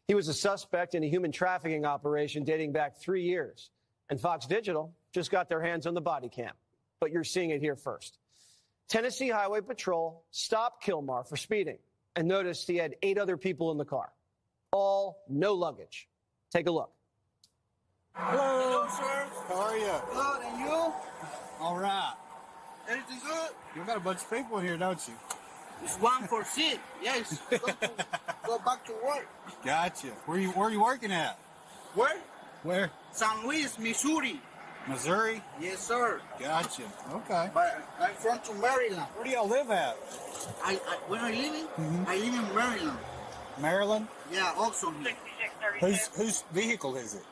He was a suspect in a human trafficking operation dating back 3 years. And Fox Digital just got their hands on the body cam. But you're seeing it here first. Tennessee Highway Patrol stopped Kilmar for speeding and noticed he had 8 other people in the car. All no luggage. Take a look. Hello, sir. How are you? Good, and you? All right. Everything good? You got a bunch of people in here, don't you? It's 1 for 6. Yes. Go back to work. Gotcha. Where are you working at? Where? Where? St. Louis, Missouri. Missouri? Yes, sir. Gotcha. Okay. But I'm from to Maryland. Where do y'all live at? Where I living? I live in Maryland. Maryland? Yeah, also here. Whose vehicle is it?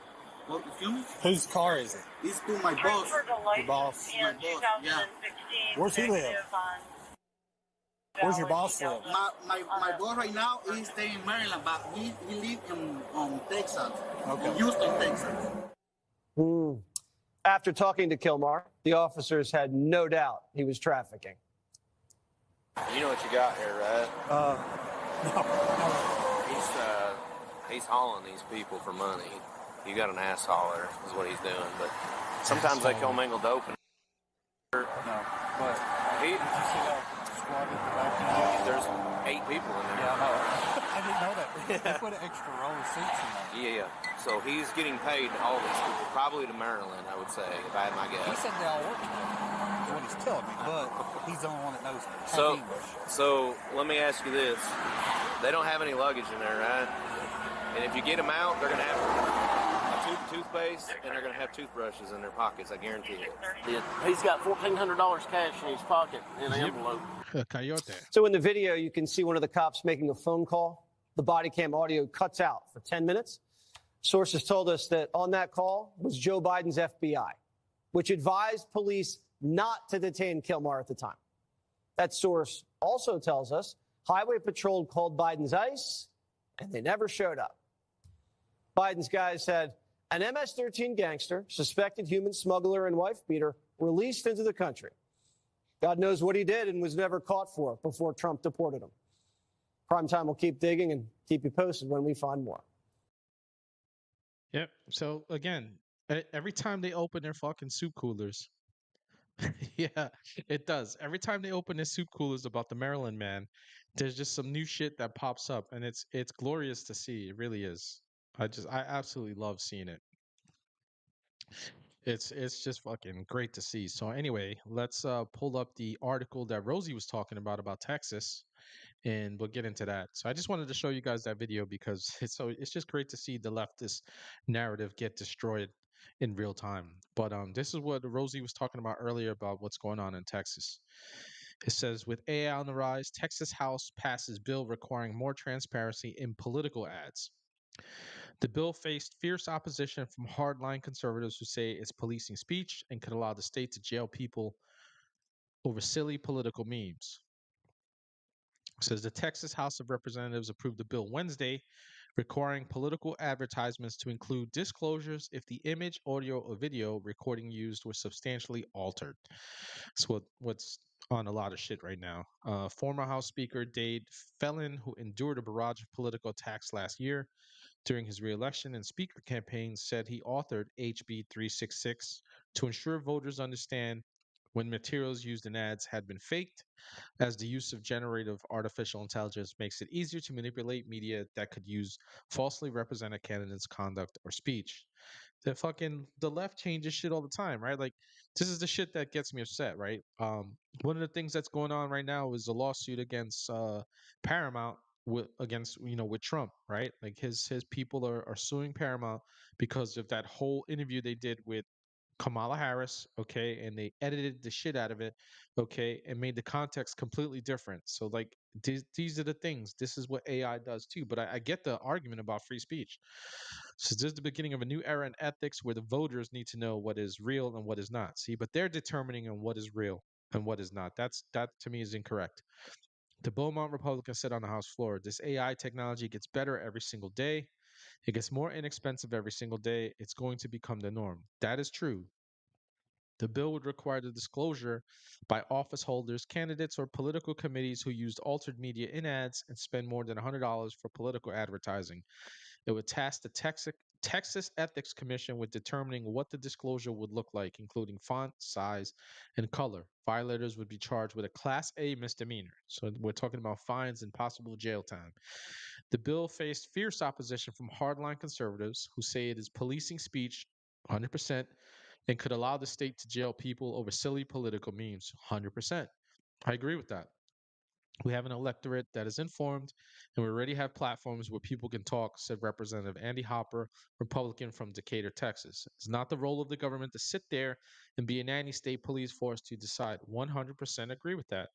What, excuse me? Whose car is it? It's to my boss. Your boss? My boss, yeah. Where's he live? Where's your boss live? My boss right now is staying in Maryland, but he lives in Texas. Okay. In Houston, Texas. After talking to Kilmar, the officers had no doubt he was trafficking. You know what you got here, right? He's hauling these people for money. You got an ass hauler, is what he's doing. But sometimes they commingle dope. No. What? He, Did you see that squad at the back? there's 8 people in there. Yeah, I know. I didn't know that. They put an extra row of seats in there. Yeah. So he's getting paid to haul these people, probably to Maryland, I would say, if I had my He guess. said they all work together. That's what he's telling me, but he's the only one that knows So, English. so let me ask you this. They don't have any luggage in there, right? And if you get them out, they're going to have a tube of toothpaste, and they're going to have toothbrushes in their pockets, I guarantee it. He's got $1,400 cash in his pocket in an envelope. Coyote. So in the video, you can see one of the cops making a phone call. The body cam audio cuts out for 10 minutes. Sources told us that on that call was Joe Biden's FBI, which advised police not to detain Kilmar at the time. That source also tells us Highway Patrol called Biden's ICE, and they never showed up. Biden's guys said an MS-13 gangster, suspected human smuggler and wife beater, released into the country. God knows what he did and was never caught for before Trump deported him. Primetime will keep digging and keep you posted when we find more. Yep. So again, every time they open their fucking soup coolers, yeah, it does. Every time they open their soup coolers about the Maryland man, there's just some new shit that pops up, and it's glorious to see. It really is. I absolutely love seeing it. It's just fucking great to see. So anyway, let's pull up the article that Rosie was talking about Texas, and we'll get into that. So I just wanted to show you guys that video because it's just great to see the leftist narrative get destroyed in real time. But this is what Rosie was talking about earlier about what's going on in Texas. It says, with AI on the rise, Texas House passes bill requiring more transparency in political ads. The bill faced fierce opposition from hardline conservatives who say it's policing speech and could allow the state to jail people over silly political memes. It says the Texas House of Representatives approved the bill Wednesday, requiring political advertisements to include disclosures if the image, audio, or video recording used was substantially altered. That's what's on a lot of shit right now. Former House Speaker Dade Phelan, who endured a barrage of political attacks last year during his reelection and speaker campaign, said he authored HB 366 to ensure voters understand when materials used in ads had been faked, as the use of generative artificial intelligence makes it easier to manipulate media that could use falsely represent a candidate's conduct or speech. The left changes shit all the time, right? Like, this is the shit that gets me upset, right? One of the things that's going on right now is a lawsuit against Paramount with Trump, right? Like his people are suing Paramount because of that whole interview they did with Kamala Harris, okay, and they edited the shit out of it, okay, and made the context completely different. So like these are the things. This is what AI does too. But I get the argument about free speech. So this is the beginning of a new era in ethics where the voters need to know what is real and what is not. See, but they're determining on what is real and what is not. That to me is incorrect. The Beaumont Republican said on the House floor, this AI technology gets better every single day. It gets more inexpensive every single day. It's going to become the norm. That is true. The bill would require the disclosure by office holders, candidates, or political committees who used altered media in ads and spend more than $100 for political advertising. It would task the Texas Ethics Commission with determining what the disclosure would look like, including font, size, and color. Violators would be charged with a Class A misdemeanor. So we're talking about fines and possible jail time. The bill faced fierce opposition from hardline conservatives who say it is policing speech 100%, and could allow the state to jail people over silly political memes. 100%. I agree with that. We have an electorate that is informed, and we already have platforms where people can talk, said Representative Andy Hopper, Republican from Decatur, Texas. It's not the role of the government to sit there and be a nanny state police force to decide. 100% agree with that.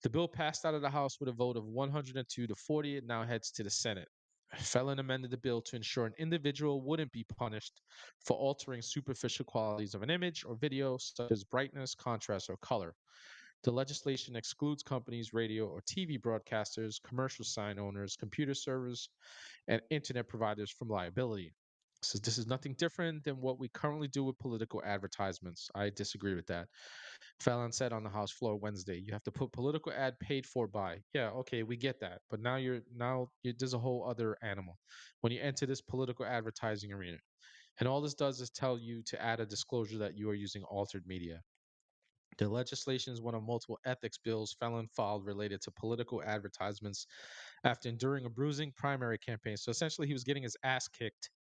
The bill passed out of the House with a vote of 102 to 40. It now heads to the Senate. Felon amended the bill to ensure an individual wouldn't be punished for altering superficial qualities of an image or video, such as brightness, contrast, or color. The legislation excludes companies, radio or TV broadcasters, commercial sign owners, computer servers, and internet providers from liability. So this is nothing different than what we currently do with political advertisements. I disagree with that. Fallon said on the House floor Wednesday, you have to put political ad paid for by. Yeah, okay, we get that. But there's a whole other animal when you enter this political advertising arena. And all this does is tell you to add a disclosure that you are using altered media. The legislation is one of multiple ethics bills Fallon filed related to political advertisements after enduring a bruising primary campaign. So essentially, he was getting his ass kicked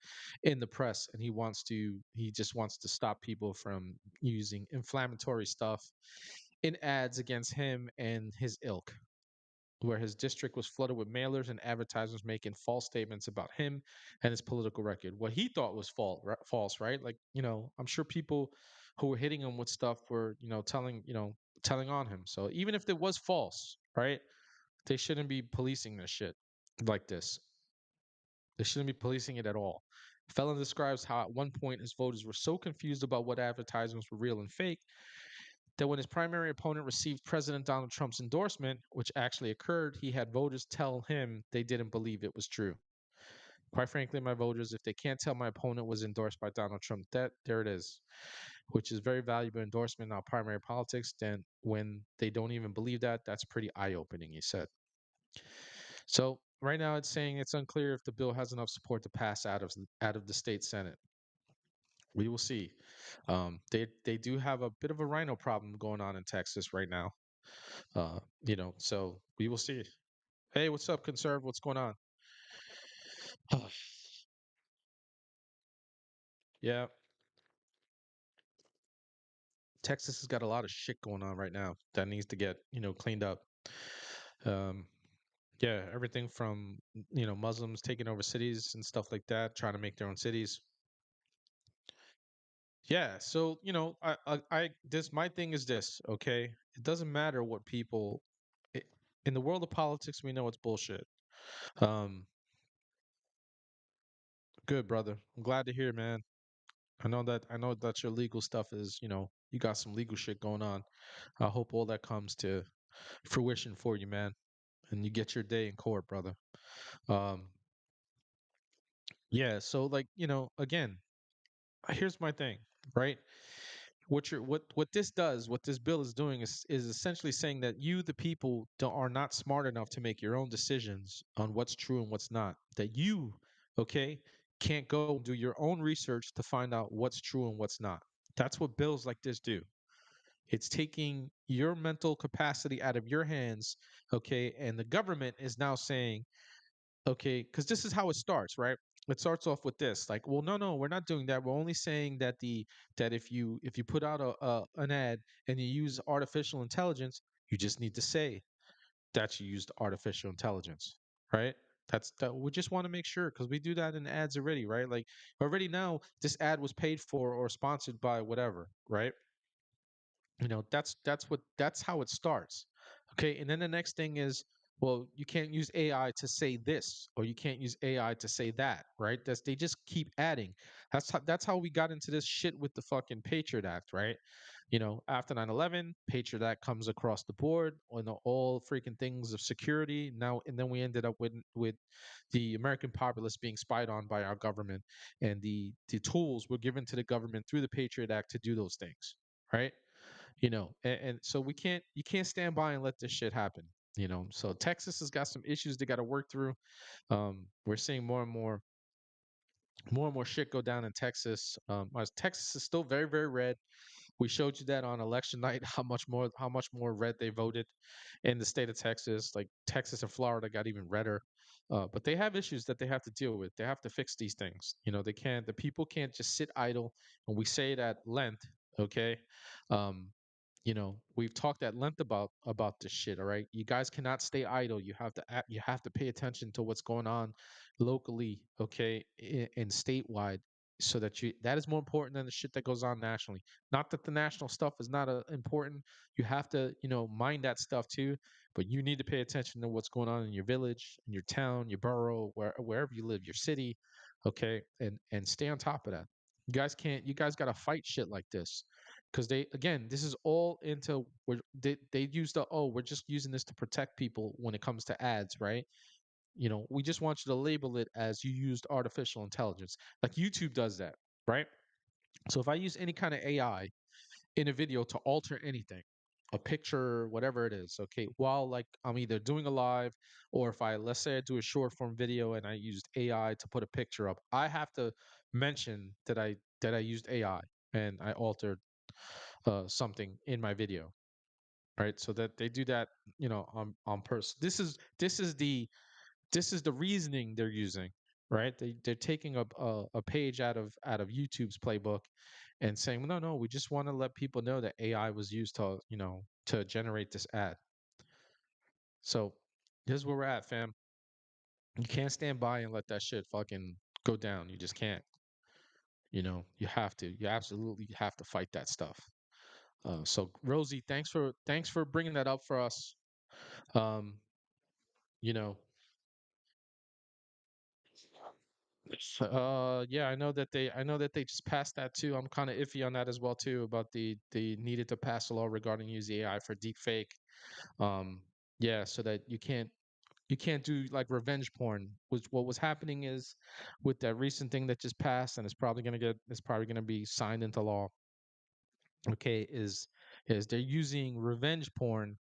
in the press, and he just wants to stop people from using inflammatory stuff in ads against him and his ilk, where his district was flooded with mailers and advertisers making false statements about him and his political record. What he thought was false, right? Like, I'm sure people who were hitting him with stuff were, telling on him. So even if it was false, right? They shouldn't be policing this shit like this. They shouldn't be policing it at all. Felon describes how at one point his voters were so confused about what advertisements were real and fake that when his primary opponent received President Donald Trump's endorsement, which actually occurred, he had voters tell him they didn't believe it was true. Quite frankly, my voters, if they can't tell my opponent was endorsed by Donald Trump, there it is, which is very valuable endorsement in our primary politics. Then when they don't even believe that, that's pretty eye-opening, he said. So right now it's saying it's unclear if the bill has enough support to pass out of the state Senate. We will see. They do have a bit of a rhino problem going on in Texas right now. So we will see. Hey, what's up, Conserve? What's going on? Yeah, Texas has got a lot of shit going on right now that needs to get, cleaned up. Um, yeah, everything from, Muslims taking over cities and stuff like that, trying to make their own cities. Yeah, so, my thing is this, okay? It doesn't matter what people, I in the world of politics, we know it's bullshit. Um, Good, brother. I'm glad to hear, man. I know that your legal stuff is, you got some legal shit going on. I hope all that comes to fruition for you, man, and you get your day in court, brother. Um, yeah, so like, again, here's my thing, right? What this bill is doing is essentially saying that you, the people, are not smart enough to make your own decisions on what's true and what's not. That you, okay, can't go and do your own research to find out what's true and what's not. That's what bills like this do. It's taking your mental capacity out of your hands, okay, and the government is now saying, okay, because this is how it starts, right? It starts off with this, like, well, no, we're not doing that. We're only saying that if you put out an ad and you use artificial intelligence, you just need to say that you used artificial intelligence, right? That's that. We just want to make sure because we do that in ads already, right? Like already now, this ad was paid for or sponsored by whatever, right? That's how it starts. Okay, and then the next thing is, well, you can't use AI to say this or you can't use AI to say that, right? They just keep adding. That's how we got into this shit with the fucking Patriot Act, right? After 9/11, Patriot Act comes across the board on all freaking things of security. Now and then we ended up with the American populace being spied on by our government, and the tools were given to the government through the Patriot Act to do those things, right? And so you can't stand by and let this shit happen. So Texas has got some issues they got to work through. We're seeing more and more shit go down in Texas. Texas is still very, very red. We showed you that on election night, how much more red they voted in the state of Texas. Like Texas and Florida got even redder. But they have issues that they have to deal with. They have to fix these things. They can't. The people can't just sit idle. And we say it at length. Okay. Um, we've talked at length about this shit. All right. You guys cannot stay idle. You have to pay attention to what's going on locally. Okay, and statewide. So that is more important than the shit that goes on nationally. Not that the national stuff is not important. You have to, mind that stuff too. But you need to pay attention to what's going on in your village, in your town, your borough, wherever you live, your city, okay, and stay on top of that. You guys can't. You guys got to fight shit like this, because this is all into where they use we're just using this to protect people when it comes to ads, right? We just want you to label it as you used artificial intelligence, like YouTube does that, right? So if I use any kind of AI in a video to alter anything, a picture, whatever it is, okay, while like I'm either doing a live, or if let's say I do a short form video and I used AI to put a picture up, I have to mention that I used AI and I altered something in my video, right? So that they do that, on purpose. This is the reasoning they're using, right? They're taking a page out of YouTube's playbook and saying, no, no, we just want to let people know that AI was used to generate this ad. So here's where we're at, fam. You can't stand by and let that shit fucking go down. You just can't. You have to. You absolutely have to fight that stuff. So Rosie, thanks for bringing that up for us. Um, you know, yeah, I know that they just passed that too. I'm kind of iffy on that as well too, about the needed to pass a law regarding using AI for deep fake. Um, yeah, so that you can't do like revenge porn. Which what was happening is, with that recent thing that just passed, and it's probably gonna be signed into law. Okay, is they're using revenge porn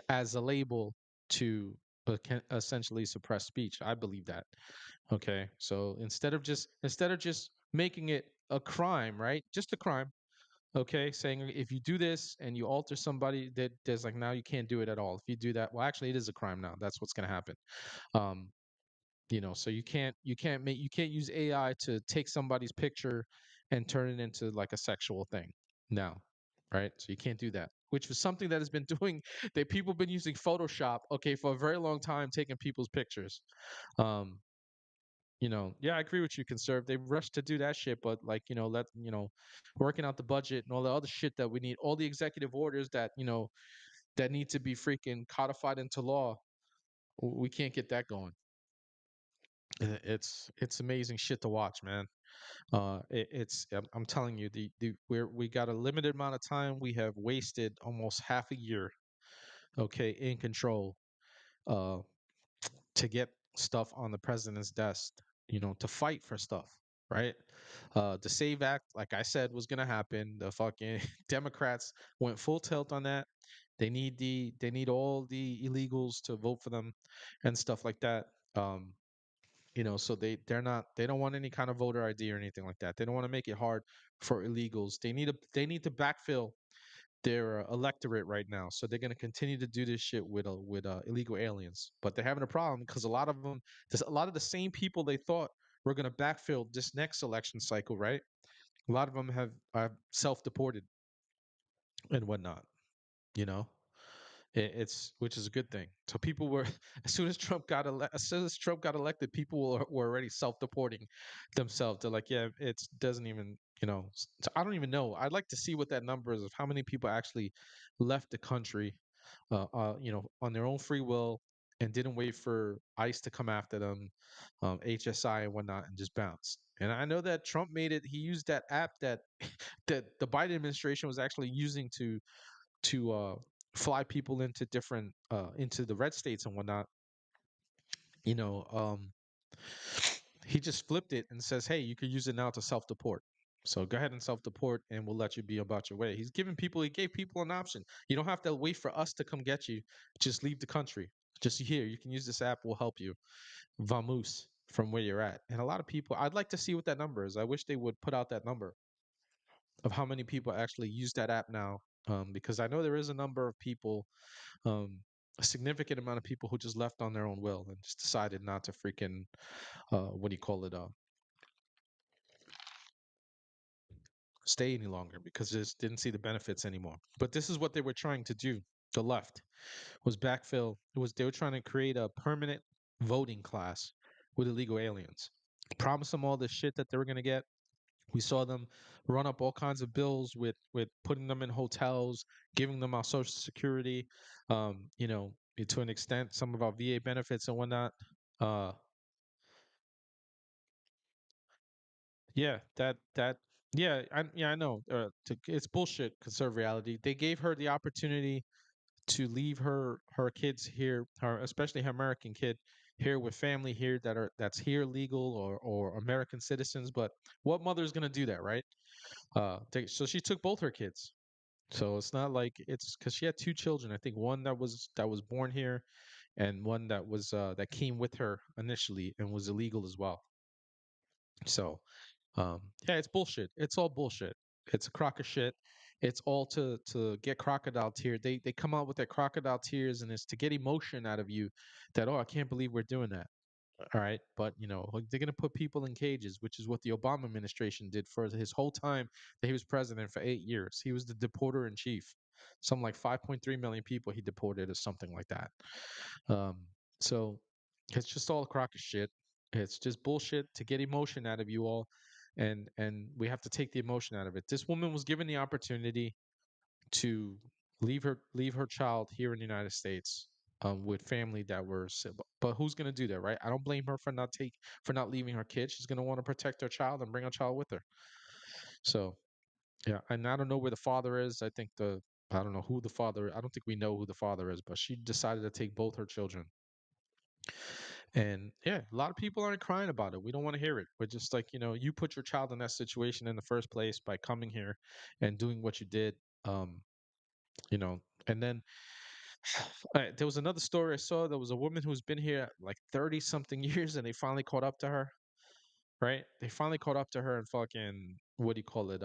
as a label to essentially suppress speech. I believe that. Okay, so instead of just making it a crime, right? Just a crime. Okay, saying if you do this and you alter somebody, that there's like, now you can't do it at all. If you do that, well, actually, it is a crime now. That's what's going to happen. Um, so you can't use AI to take somebody's picture and turn it into like a sexual thing now, right? So you can't do that, which was something that has been doing that people have been using Photoshop, okay, for a very long time, taking people's pictures. Um, yeah, I agree with you, conserve. They rushed to do that shit, but like, working out the budget and all the other shit that we need, all the executive orders that need to be freaking codified into law, we can't get that going. It's amazing shit to watch, man. I'm telling you, we got a limited amount of time. We have wasted almost half a year, okay, in control, uh, to get stuff on the president's desk, to fight for stuff, right? The Save Act, like I said, was gonna happen. The fucking Democrats went full tilt on that. They need all the illegals to vote for them and stuff like that. So they don't want any kind of voter ID or anything like that. They don't want to make it hard for illegals. They need to backfill their electorate right now. So they're going to continue to do this shit with illegal aliens. But they're having a problem because a lot of them, there's a lot of the same people they thought were going to backfill this next election cycle, right? A lot of them have self-deported and whatnot. You know, it's which is a good thing. So people were as soon as Trump got elected, people were already self-deporting themselves. They're like, yeah, it doesn't even, so I don't even know. I'd like to see what that number is of how many people actually left the country, on their own free will, and didn't wait for ICE to come after them, HSI and whatnot, and just bounced. And I know that Trump made it. He used that app that that the Biden administration was actually using to fly people into different into the red states and whatnot. You know, he just flipped it and says, "Hey, you could use it now to self-deport. So go ahead and self-deport, and we'll let you be about your way." He gave people an option. You don't have to wait for us to come get you. Just leave the country. Just here, you can use this app. We'll help you. Vamoose from where you're at. And a lot of people, I'd like to see what that number is. I wish they would put out that number. of how many people actually use that app now. Because I know there is a number of people, um, a significant amount of people who just left on their own will and just decided not to freaking, what do you call it, stay any longer because they just didn't see the benefits anymore. But this is what they were trying to do. The left was backfill. It was they were trying to create a permanent voting class with illegal aliens. Promise them all this shit that they were gonna get. We saw them run up all kinds of bills with putting them in hotels, giving them our social security, to an extent, some of our VA benefits and whatnot. Uh, yeah, I know. It's bullshit. Conserve reality. They gave her the opportunity to leave her kids here, her especially her American kid here with family here that's here legal or American citizens. But what mother's gonna do that, right? So she took both her kids. So it's not like it's because she had two children. I think one that was born here, and one that came with her initially and was illegal as well. So yeah, it's bullshit. It's all bullshit. It's a crock of shit. It's all to get crocodile tears. They come out with their crocodile tears, and it's to get emotion out of you that, oh, I can't believe we're doing that. All right, but like, they're gonna put people in cages, which is what the Obama administration did for his whole time that he was president for 8 years. He was the deporter in chief. Some like 5.3 million people he deported or something like that. Um, so it's just all a crock of shit. It's just bullshit to get emotion out of you all, and we have to take the emotion out of it. This woman was given the opportunity to leave her child here in the United States, with family that were but who's gonna do that, right? I don't blame her for not leaving her kid. She's gonna want to protect her child and bring her child with her. So yeah, and I don't know where the father is. I don't know who the father. I don't think we know who the father is, but she decided to take both her children. And yeah, a lot of people aren't crying about it. We don't want to hear it. We're just like, you put your child in that situation in the first place by coming here and doing what you did. Um, you know, and then there was another story I saw. There was a woman who's been here like 30 something years, and they finally caught up to her, right? They finally caught up to her and fucking, what do you call it?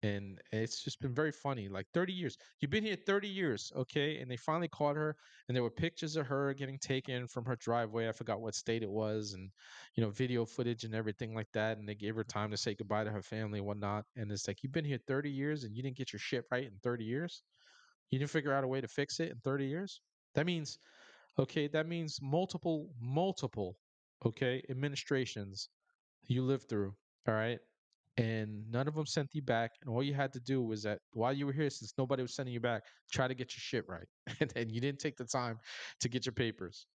And it's just been very funny. Like 30 years. You've been here 30 years, okay? And they finally caught her, and there were pictures of her getting taken from her driveway. I forgot what state it was, and video footage and everything like that. And they gave her time to say goodbye to her family and whatnot. And it's like, you've been here 30 years and you didn't get your shit right in 30 years. You didn't figure out a way to fix it in 30 years. That means, okay, that means multiple, okay, administrations you lived through, all right? And none of them sent you back. And all you had to do was that while you were here, since nobody was sending you back, try to get your shit right. And you didn't take the time to get your papers.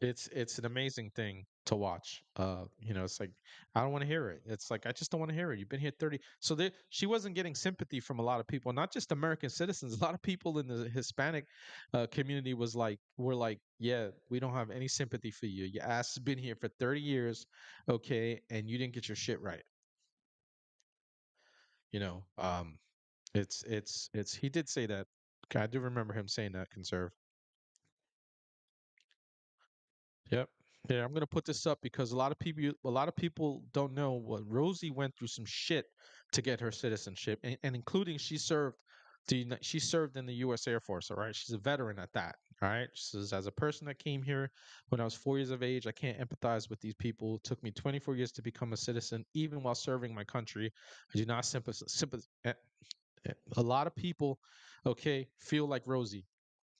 It's an amazing thing to watch. It's like I don't want to hear it. It's like I just don't want to hear it. You've been here 30. So she wasn't getting sympathy from a lot of people, not just American citizens. A lot of people in the Hispanic community were like, yeah, we don't have any sympathy for you. Your ass has been here for 30 years, okay, and you didn't get your shit right. You know, it's he did say that. I do remember him saying that, conserve. Yep. Yeah, I'm gonna put this up because a lot of people don't know what Rosie went through some shit to get her citizenship, and including she served in the U.S. Air Force. All right, she's a veteran at that. All right, she says as a person that came here when I was 4 years of age, I can't empathize with these people. It took me 24 years to become a citizen, even while serving my country. I do not sympathize. A lot of people, okay, feel like Rosie.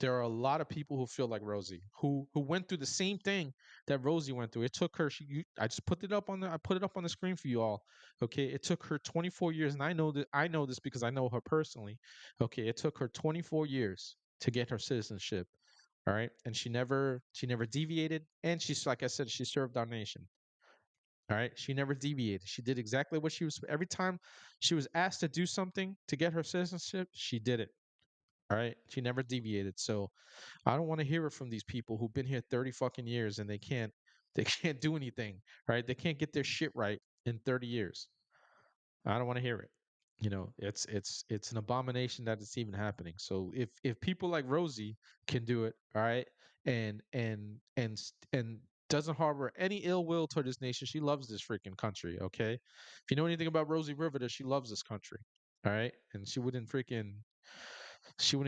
There are a lot of people who feel like Rosie, who went through the same thing that Rosie went through. It took her. I just I put it up on the screen for you all. Okay, it took her 24 years, and I know this because I know her personally. Okay, it took her 24 years to get her citizenship. All right, and she never deviated, and she's like I said, she served our nation. All right, she never deviated. She did exactly what she was. Every time she was asked to do something to get her citizenship, she did it. All right, she never deviated. So I don't want to hear it from these people who've been here 30 fucking years and they can't do anything, right? They can't get their shit right in 30 years. I don't want to hear it. It's an abomination that it's even happening. So if people like Rosie can do it, all right, and doesn't harbor any ill will toward this nation. She loves this freaking country, okay? If you know anything about Rosie Riveter, she loves this country, all right? And she wouldn't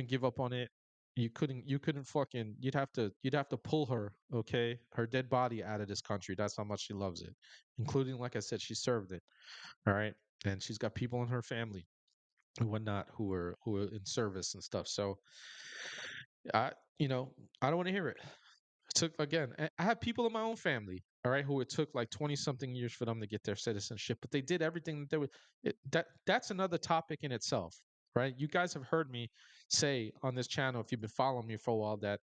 give up on it. You couldn't fucking you'd have to pull her, okay? Her dead body out of this country. That's how much she loves it. Including, like I said, she served it, all right? And she's got people in her family and whatnot who are in service and stuff. So I I don't want to hear it. Took again. I have people in my own family, all right, who it took like 20 something years for them to get their citizenship, but they did everything that they would. That's another topic in itself, right? You guys have heard me say on this channel, if you've been following me for a while, that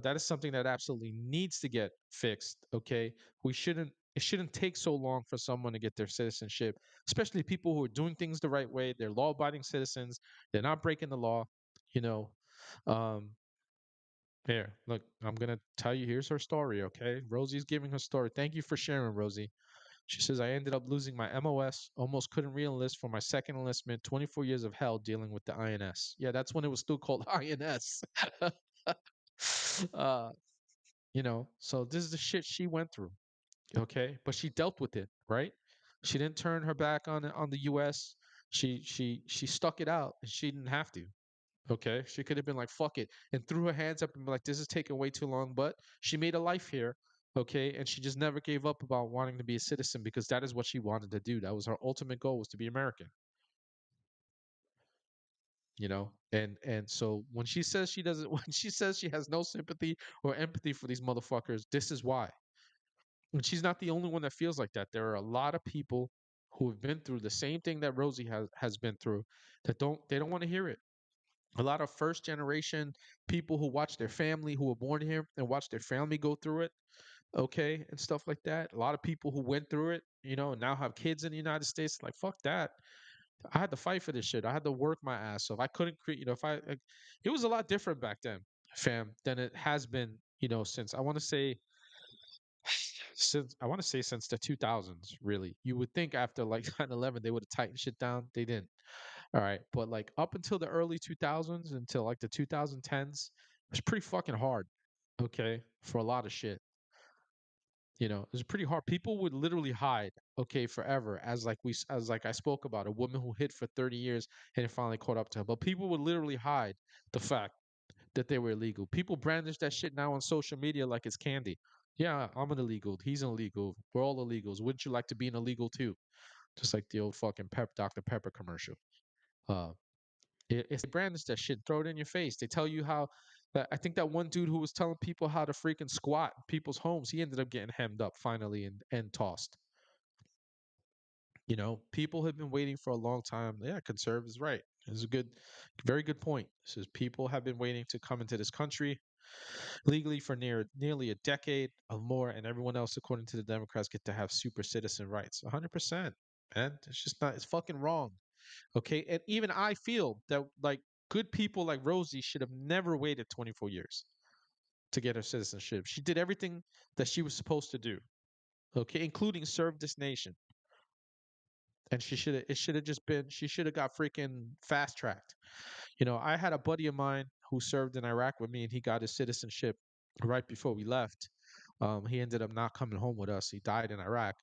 that is something that absolutely needs to get fixed. Okay, we shouldn't. It shouldn't take so long for someone to get their citizenship, especially people who are doing things the right way. They're law-abiding citizens. They're not breaking the law. You know, um, here, look, I'm gonna tell you. Here's her story, okay? Rosie's giving her story. Thank you for sharing, Rosie. She says, I ended up losing my MOS, almost couldn't re-enlist for my second enlistment, 24 years of hell dealing with the INS. Yeah, that's when it was still called INS. uh, so this is the shit she went through, okay? But she dealt with it, right? She didn't turn her back on the US. She stuck it out and she didn't have to. Okay, she could have been like, fuck it, and threw her hands up and be like, this is taking way too long. But she made a life here, okay, and she just never gave up about wanting to be a citizen because that is what she wanted to do. That was her ultimate goal, was to be American, And so when she says she doesn't, when she says she has no sympathy or empathy for these motherfuckers, this is why. And she's not the only one that feels like that. There are a lot of people who have been through the same thing that Rosie has been through that don't want to hear it. A lot of first generation people who watch their family, who were born here and watch their family go through it, okay, and stuff like that. A lot of people who went through it, and now have kids in the United States, like, fuck that. I had to fight for this shit. I had to work my ass off. I couldn't create, if I, like, it was a lot different back then, fam, than it has been, since I want to say, since the 2000s, really. You would think after like 9/11 they would have tightened shit down. They didn't. All right, but like up until the early 2000s, until like the 2010s, it was pretty fucking hard. Okay, for a lot of shit. It was pretty hard. People would literally hide, okay, forever, as like I spoke about, a woman who hid for 30 years and it finally caught up to her. But people would literally hide the fact that they were illegal. People brandish that shit now on social media like it's candy. Yeah, I'm an illegal. He's an illegal. We're all illegals. Wouldn't you like to be an illegal too? Just like the old fucking Dr. Pepper commercial. Uh, it's they brandish that shit, throw it in your face. They tell you how that I think that one dude who was telling people how to freaking squat in people's homes, he ended up getting hemmed up finally and tossed. People have been waiting for a long time. Yeah, conservatives, right. It's a very good point. It says people have been waiting to come into this country legally for nearly a decade or more, and everyone else, according to the Democrats, get to have super citizen rights. 100%, man. It's just not. It's fucking wrong. Okay. And even I feel that like good people like Rosie should have never waited 24 years to get her citizenship. She did everything that she was supposed to do. Okay. Including serve this nation. And it should have just been, she should have got freaking fast tracked. I had a buddy of mine who served in Iraq with me and he got his citizenship right before we left. He ended up not coming home with us. He died in Iraq,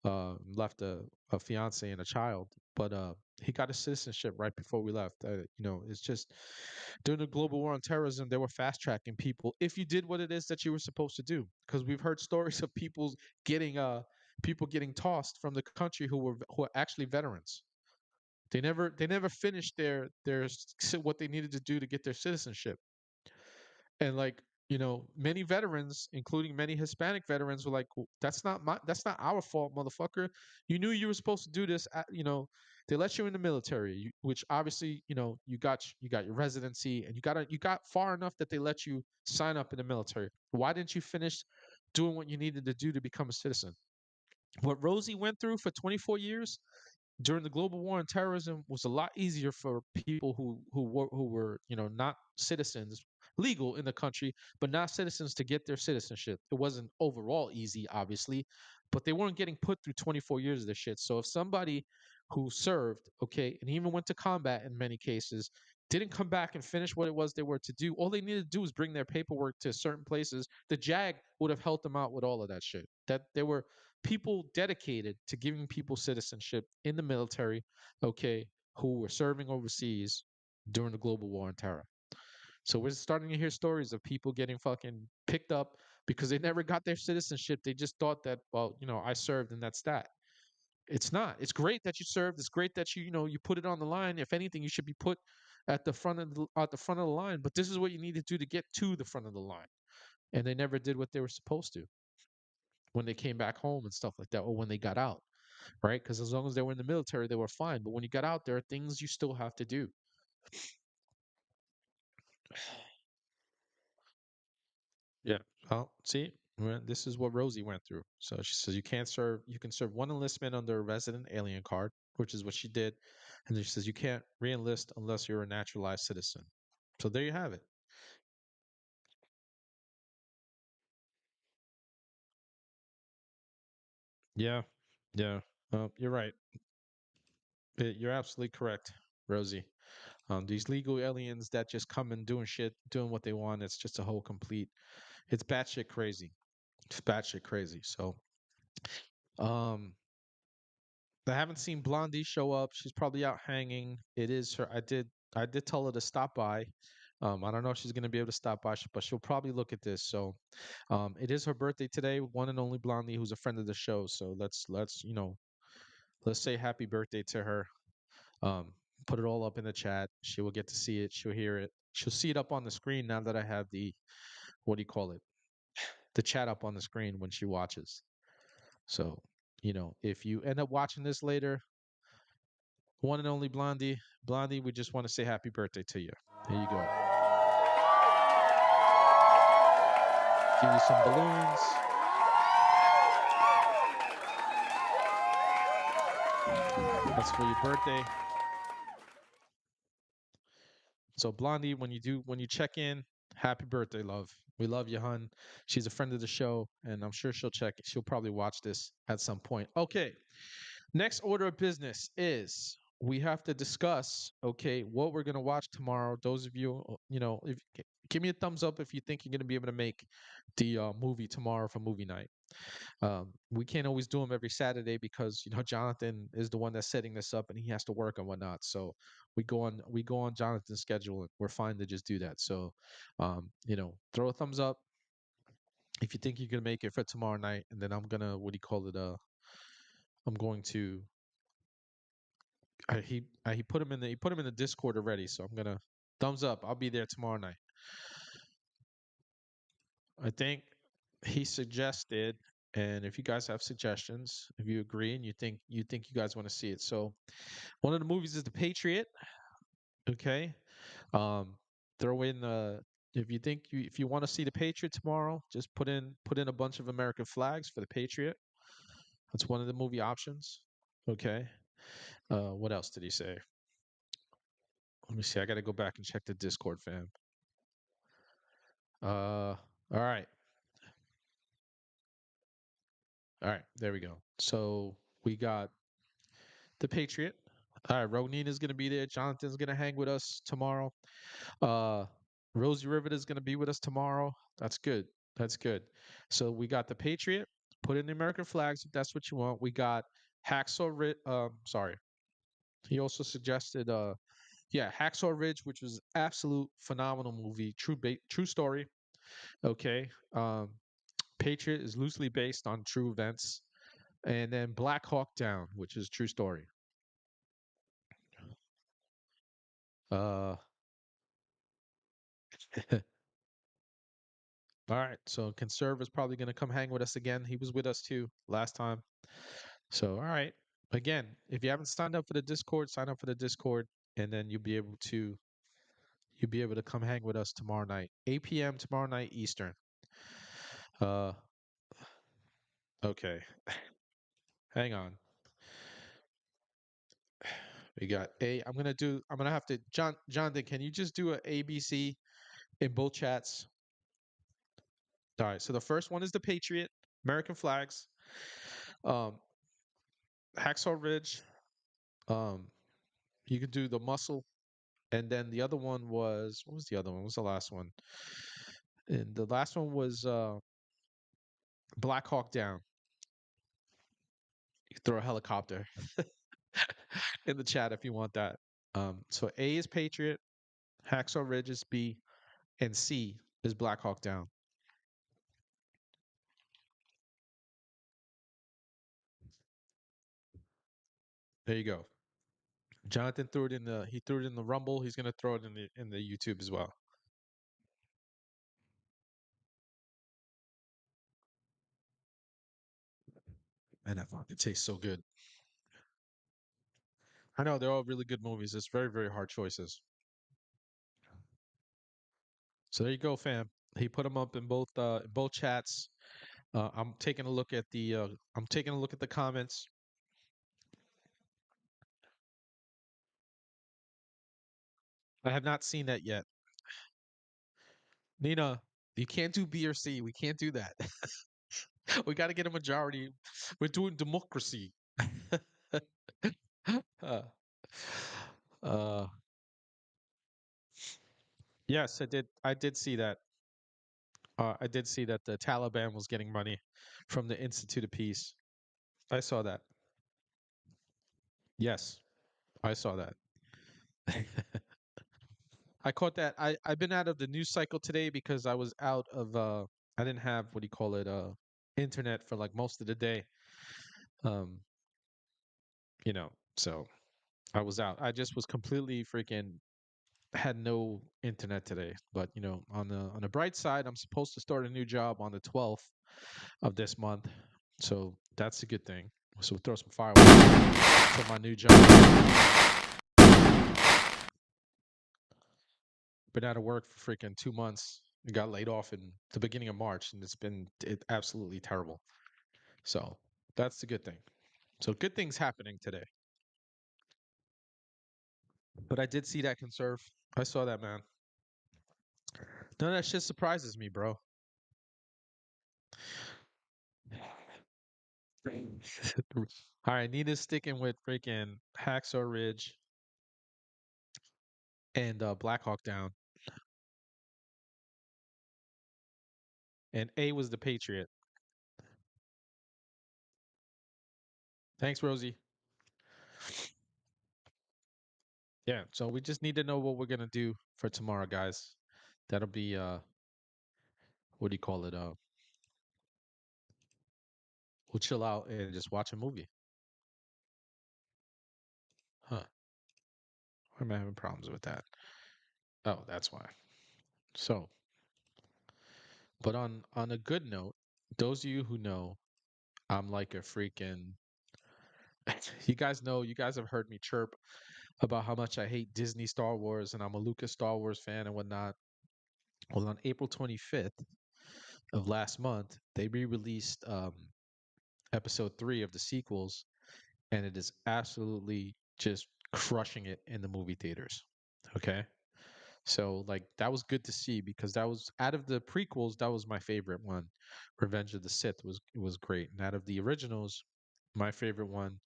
left a fiance and a child. But he got his citizenship right before we left. It's just during the global war on terrorism, they were fast tracking people if you did what it is that you were supposed to do. Because we've heard stories of getting people getting tossed from the country who are actually veterans. They never finished what they needed to do to get their citizenship. And like, many veterans, including many Hispanic veterans, were like, that's not our fault, motherfucker. You knew you were supposed to do this. They let you in the military, which obviously, you got your residency and you got far enough that they let you sign up in the military. Why didn't you finish doing what you needed to do to become a citizen? What Rosie went through for 24 years during the global war on terrorism was a lot easier for people who were not citizens, legal in the country but not citizens, to get their citizenship. It wasn't overall easy, obviously, but they weren't getting put through 24 years of this shit. So if somebody who served, okay, and even went to combat in many cases, didn't come back and finish what it was they were to do. All they needed to do was bring their paperwork to certain places. The JAG would have helped them out with all of that shit. That there were people dedicated to giving people citizenship in the military, okay, who were serving overseas during the global war on terror. So we're starting to hear stories of people getting fucking picked up because they never got their citizenship. They just thought that, well, I served and that's that. It's not. It's great that you served. It's great that you put it on the line. If anything, you should be put at the front of the line. But this is what you need to do to get to the front of the line. And they never did what they were supposed to when they came back home and stuff like that, or when they got out, right? Because as long as they were in the military, they were fine. But when you got out, there are things you still have to do. Yeah. Oh, see, this is what Rosie went through. So she says you can serve one enlistment under a resident alien card, which is what she did. And then she says you can't re-enlist unless you're a naturalized citizen. So there you have it. Yeah. Yeah. You're right. You're absolutely correct, Rosie. These legal aliens that just come and doing shit, doing what they want, it's just a whole complete, it's batshit crazy. It's batshit crazy. So, um, I haven't seen Blondie show up. She's probably out hanging. It is her. I did tell her to stop by. I don't know if she's gonna be able to stop by, but she'll probably look at this. So, it is her birthday today. One and only Blondie, who's a friend of the show. So let's say happy birthday to her. Um, put it all up in the chat. She will get to see it. She'll hear it. She'll see it up on the screen now that I have the what do you call it? The chat up on the screen when she watches. So, if you end up watching this later, one and only Blondie, we just want to say happy birthday to you. There you go. Give you some balloons. That's for your birthday. So Blondie, when you check in, happy birthday, love. We love you, hun. She's a friend of the show, and I'm sure she'll probably watch this at some point. Okay. Next order of business is we have to discuss, okay, what we're gonna watch tomorrow. Those of you, if give me a thumbs up if you think you're gonna be able to make the movie tomorrow for movie night. We can't always do them every Saturday because Jonathan is the one that's setting this up and he has to work and whatnot. So we go on Jonathan's schedule and we're fine to just do that. So throw a thumbs up if you think you're gonna make it for tomorrow night, and then I'm gonna I'm going to he put him in the Discord already, so I'm gonna thumbs up. I'll be there tomorrow night. I think he suggested, and if you guys have suggestions, if you agree and you think you guys want to see it. So one of the movies is The Patriot. Okay. Um throw in if you want to see The Patriot tomorrow, just put in a bunch of American flags for The Patriot. That's one of the movie options. Okay. What else did he say? Let me see. I got to go back and check the Discord, fam. All right. All right, there we go. So we got The Patriot. All right, Ronina's gonna be there. Jonathan's gonna hang with us tomorrow. Uh, Rosie Rivet is gonna be with us tomorrow. That's good. That's good. So we got The Patriot. Put in the American flags if that's what you want. We got Hacksaw Ridge. Sorry. He also suggested Hacksaw Ridge, which was absolute phenomenal movie. True story. Okay. Patriot is loosely based on true events. And then Black Hawk Down, which is true story. Uh, all right. So Conserve is probably going to come hang with us again. He was with us too last time. So, all right. Again, if you haven't signed up for the Discord, sign up for the Discord, and then you'll be able to come hang with us tomorrow night, 8 p.m. tomorrow night Eastern. Uh, okay. Hang on. We got A. I'm gonna have to Jonathan, can you just do a ABC in both chats? All right. So the first one is The Patriot, American flags. Um, Hacksaw Ridge. Um, you could do The Muscle. And then the other one was, what was the other one? What was the last one? And the last one was Black Hawk Down. You can throw a helicopter in the chat if you want that. So A is Patriot, Hacksaw Ridge is B, and C is Black Hawk Down. There you go. Jonathan threw it in the Rumble. He's gonna throw it in the YouTube as well. Man, that fucking tastes so good. I know they're all really good movies. It's very, very hard choices. So there you go, fam. He put them up in both chats. I'm taking a look at the comments. I have not seen that yet. Nina, you can't do B or C. We can't do that. We got to get a majority. We're doing democracy. uh, uh, yes, I did. I did see that. I did see that the Taliban was getting money from the Institute of Peace. I saw that. Yes, I saw that. I caught that. I've been out of the news cycle today because I was out of I didn't have what do you call it internet for like most of the day. Um, so I was out. I just was completely freaking had no internet today. But on the bright side, I'm supposed to start a new job on the 12th of this month. So that's a good thing. So we'll throw some fireworks for my new job. Been out of work for freaking 2 months. I got laid off in the beginning of March, and it's been absolutely terrible. So that's the good thing. So good things happening today. But I did see that conserve. I saw that, man. None of that shit surprises me, bro. All right, Nina's sticking with freaking Hacksaw Ridge and Black Hawk Down. And A was the Patriot. Thanks, Rosie. Yeah, so we just need to know what we're gonna do for tomorrow, guys. That'll be what do you call it? We'll chill out and just watch a movie. Huh. Why am I having problems with that? Oh, that's why. So, but on a good note, those of you who know, I'm like a freaking you guys know, you guys have heard me chirp about how much I hate Disney Star Wars and I'm a Lucas Star Wars fan and whatnot. Well, on April 25th of last month, they re-released episode 3 of the sequels, and it is absolutely just crushing it in the movie theaters. Okay. So like that was good to see because that was out of the prequels, that was my favorite one. Revenge of the Sith was great. And out of the originals, my favorite one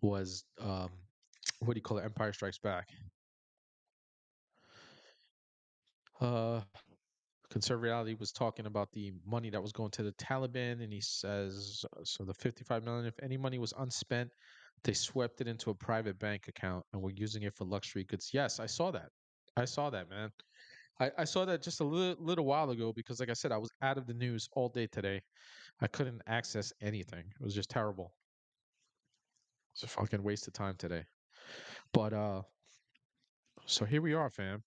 was what do you call it? Empire Strikes Back. Uh Conservative Reality was talking about the money that was going to the Taliban, and he says, so the 55 million, if any money was unspent, they swept it into a private bank account and were using it for luxury goods. Yes, I saw that. I saw that, man. I saw that just a little while ago because, like I said, I was out of the news all day today. I couldn't access anything. It was just terrible. It's a fucking waste of time today. But so here we are, fam.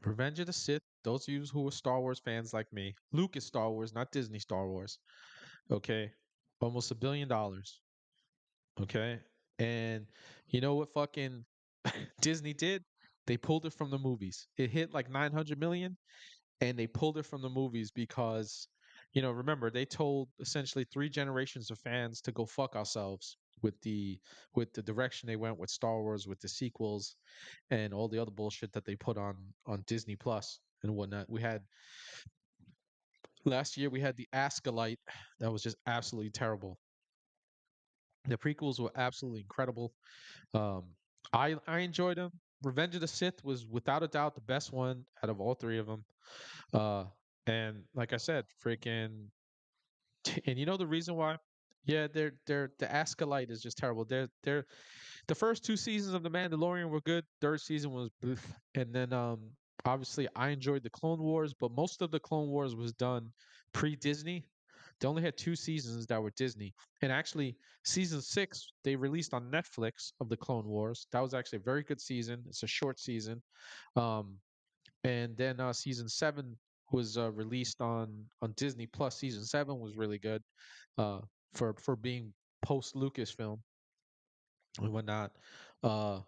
Revenge of the Sith. Those of you who are Star Wars fans like me, Lucas Star Wars, not Disney Star Wars. Okay, almost $1 billion. Okay, and you know what fucking Disney did? They pulled it from the movies. It hit like 900 million, and they pulled it from the movies because, remember they told essentially 3 generations of fans to go fuck ourselves with the direction they went with Star Wars, with the sequels, and all the other bullshit that they put on Disney Plus and whatnot. We had last year we had the Askalite that was just absolutely terrible. The prequels were absolutely incredible. Um, I enjoyed them. Revenge of the Sith was without a doubt the best one out of all three of them. Uh, and like I said, freaking, and you know the reason why? Yeah, they're the Acolyte is just terrible. They're the first two seasons of The Mandalorian were good. Third season was bleh. And then obviously I enjoyed the Clone Wars, but most of the Clone Wars was done pre-Disney. They only had two seasons that were Disney. And actually, season 6 they released on Netflix of the Clone Wars. That was actually a very good season. It's a short season. Um and then season 7 was released on Disney Plus. Season 7 was really good uh for being post Lucasfilm and whatnot. Uh,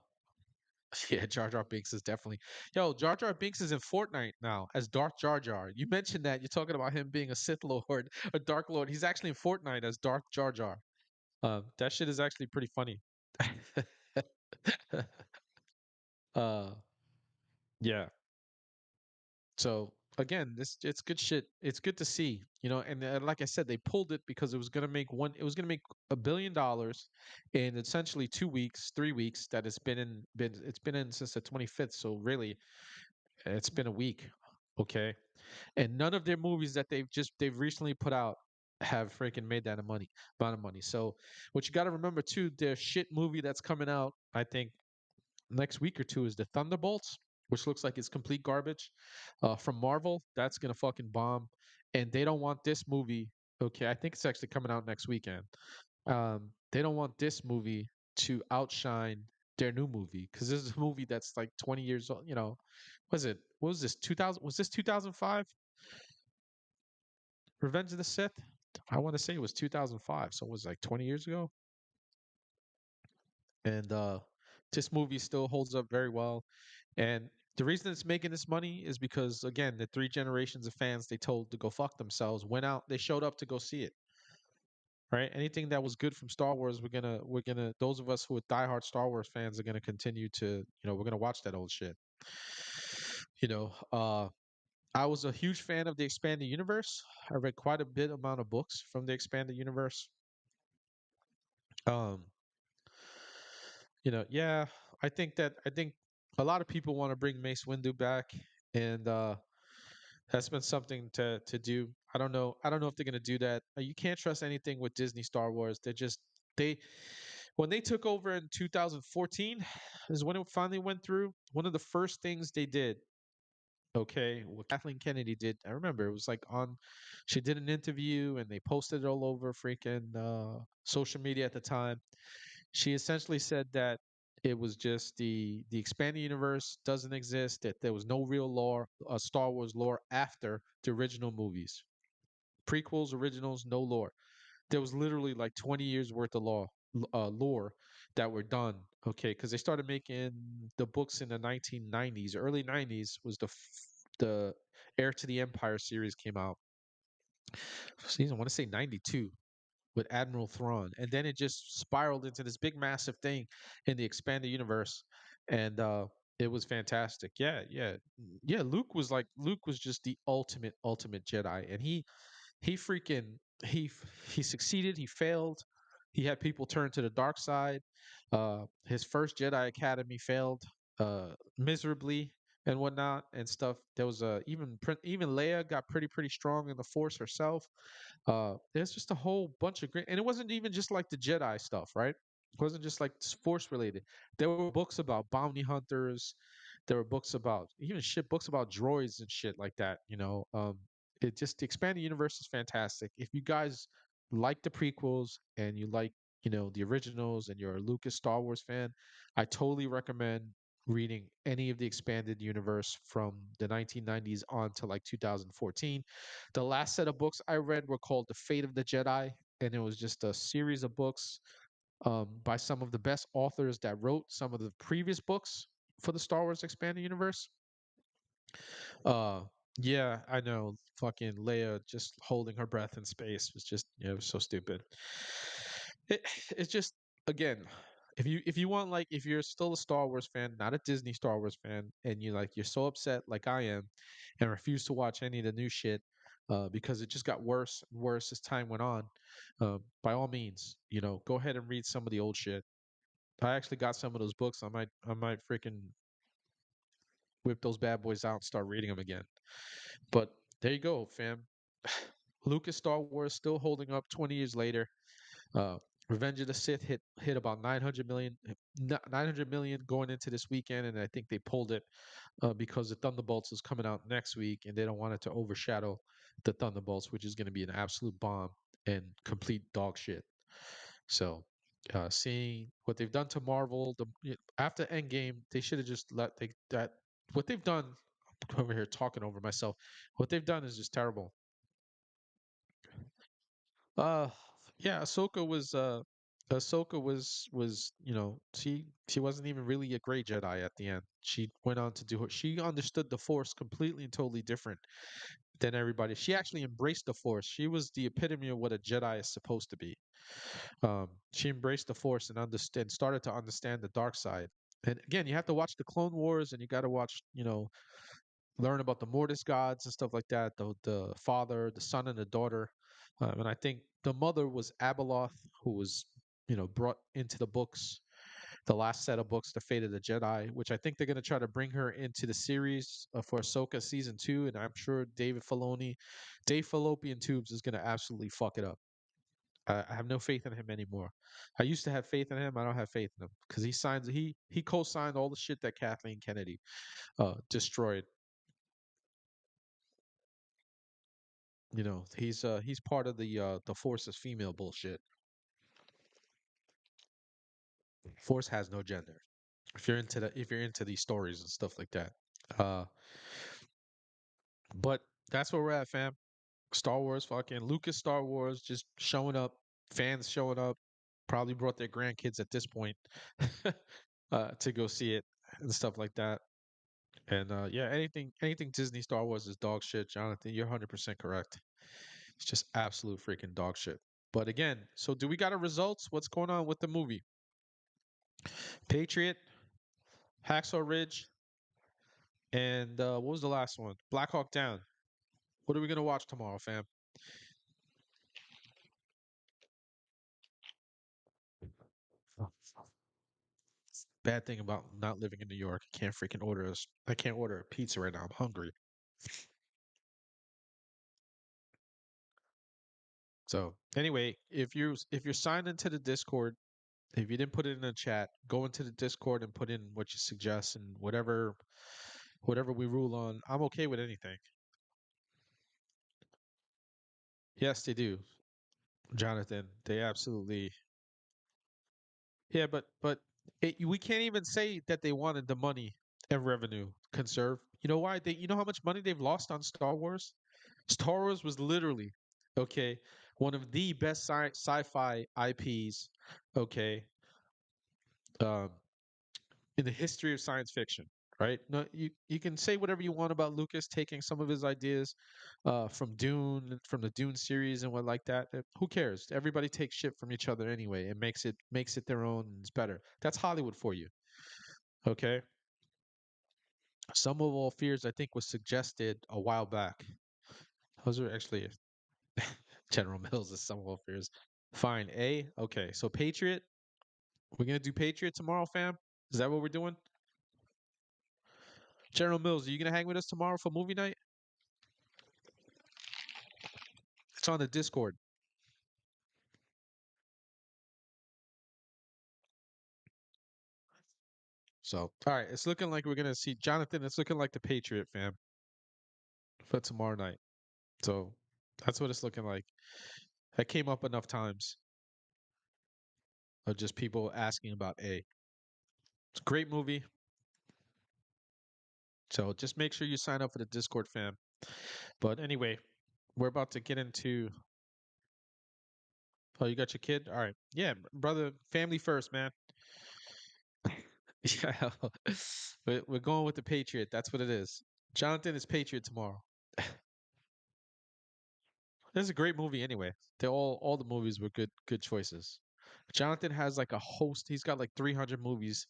yeah, Jar Jar Binks is definitely. Yo, Jar Jar Binks is in Fortnite now as Dark Jar Jar. You mentioned that. You're talking about him being a Sith Lord, a Dark Lord. He's actually in Fortnite as Dark Jar Jar. That shit is actually pretty funny. uh, yeah. So again, this it's good shit. It's good to see, And like I said, they pulled it because it was gonna make one. It was gonna make $1 billion in essentially 2 weeks, 3 weeks. That it's been in since the 25th. So really, it's been a week, okay. And none of their movies that they've recently put out have freaking made that amount of money. So what you got to remember too, their shit movie that's coming out, I think next week or two is the Thunderbolts, which looks like it's complete garbage. From Marvel, that's gonna fucking bomb, and they don't want this movie. Okay, I think it's actually coming out next weekend. They don't want this movie to outshine their new movie because this is a movie that's like 20 years old. Was it? What was this? 2000? Was this 2005? Revenge of the Sith. I want to say it was 2005, so it was like 20 years ago. And this movie still holds up very well. And the reason it's making this money is because again, the three generations of fans they told to go fuck themselves went out. They showed up to go see it. Right? Anything that was good from Star Wars, we're gonna. Those of us who are diehard Star Wars fans are gonna continue to, we're gonna watch that old shit. You know, I was a huge fan of the expanded universe. I read quite a bit amount of books from the expanded universe. Um, yeah, I think a lot of people want to bring Mace Windu back, and that's been something to do. I don't know if they're gonna do that. You can't trust anything with Disney Star Wars. They when they took over in 2014 is when it finally went through. One of the first things they did, okay, what Kathleen Kennedy did. I remember it was like she did an interview and they posted it all over freaking social media at the time. She essentially said that it was just the expanded universe doesn't exist, that there was no real lore, Star Wars lore after the original movies. Prequels, originals, no lore. There was literally like 20 years worth of lore that were done, okay, because they started making the books in the 1990s. Early 90s was the Heir to the Empire series came out. I want to say 92 with Admiral Thrawn, and then it just spiraled into this big, massive thing in the expanded universe, and it was fantastic. Yeah, yeah, yeah. Luke was just the ultimate Jedi, and he freaking he succeeded. He failed. He had people turn to the dark side. His first Jedi Academy failed miserably and whatnot and stuff. There was even Leia got pretty strong in the Force herself. There's just a whole bunch of great, and it wasn't even just like the Jedi stuff, right? It wasn't just like Force related. There were books about bounty hunters. There were books about even books about droids and shit like that. It just the expanded universe is fantastic. If you guys like the prequels and you like the originals and you're a Lucas Star Wars fan, I totally recommend reading any of the expanded universe from the 1990s on to like 2014. The last set of books I read were called The Fate of the Jedi, and it was just a series of books by some of the best authors that wrote some of the previous books for the Star Wars expanded universe. Uh, yeah, I know. Fucking Leia just holding her breath in space was just, it was so stupid. It, it's just again, if you want like if you're still a Star Wars fan, not a Disney Star Wars fan, and you're so upset like I am, and refuse to watch any of the new shit, because it just got worse and worse as time went on. By all means, go ahead and read some of the old shit. I actually got some of those books. I might freaking whip those bad boys out and start reading them again. But there you go, fam. Lucas Star Wars still holding up 20 years later. Uh, Revenge of the Sith hit about 900 million going into this weekend, and I think they pulled it because the Thunderbolts is coming out next week, and they don't want it to overshadow the Thunderbolts, which is going to be an absolute bomb and complete dog shit. So, seeing what they've done to Marvel, after Endgame, they should have just let that what they've done. I'm over here talking over myself. What they've done is just terrible. Uh, yeah, Ahsoka was she wasn't even really a great Jedi at the end. She went on to do her. She understood the Force completely and totally different than everybody. She actually embraced the Force. She was the epitome of what a Jedi is supposed to be. She embraced the Force and understand started to understand the dark side. And again, you have to watch the Clone Wars, and you got to watch, learn about the Mortis gods and stuff like that. The father, the son, and the daughter. And I think the mother was Abeloth, who was, brought into the books, the last set of books, The Fate of the Jedi, which I think they're going to try to bring her into the series for Ahsoka season 2. And I'm sure Dave Fallopian Tubes is going to absolutely fuck it up. I have no faith in him anymore. I used to have faith in him. I don't have faith in him because he co-signed all the shit that Kathleen Kennedy destroyed. He's part of the Force's female bullshit. Force has no gender. If you're into these stories and stuff like that. Uh but that's where we're at, fam. Star Wars, fucking Lucas Star Wars just showing up, fans showing up, probably brought their grandkids at this point to go see it and stuff like that. And yeah, anything Disney Star Wars is dog shit, Jonathan. You're 100% correct. It's just absolute freaking dog shit. But again, so do we got a results? What's going on with the movie? Patriot, Hacksaw Ridge, and what was the last one? Black Hawk Down. What are we gonna watch tomorrow, fam? Bad thing about not living in New York, I can't order a pizza right now. I'm hungry. So anyway, if you're signed into the Discord, if you didn't put it in the chat, go into the Discord and put in what you suggest and whatever we rule on. I'm okay with anything. Yes, they do, Jonathan. They absolutely. Yeah, but we can't even say that they wanted the money and revenue conserved. You know why? You know how much money they've lost on Star Wars? Star Wars was literally, okay, one of the best sci-fi IPs, okay, um, in the history of science fiction, right? No, you can say whatever you want about Lucas taking some of his ideas from from the Dune series and what like that. Who cares? Everybody takes shit from each other anyway and makes it their own and it's better. That's Hollywood for you. Okay? Some of All Fears I think was suggested a while back. Those are actually General Mills is Some of All Fears. Fine. A. Okay. So Patriot. We're gonna do Patriot tomorrow, fam. Is that what we're doing? General Mills, are you gonna hang with us tomorrow for movie night? It's on the Discord. So, all right, it's looking like we're gonna see Jonathan. It's looking like the Patriot, fam, for tomorrow night. So that's what it's looking like. That came up enough times of just people asking about A. It's a great movie. So just make sure you sign up for the Discord, fam. But anyway, we're about to get into. Oh, you got your kid? All right. Yeah, brother, family first, man. Yeah, we're going with the Patriot. That's what it is. Jonathan is Patriot tomorrow. This is a great movie anyway. All the movies were good choices. Jonathan has like a host. He's got like 300 movies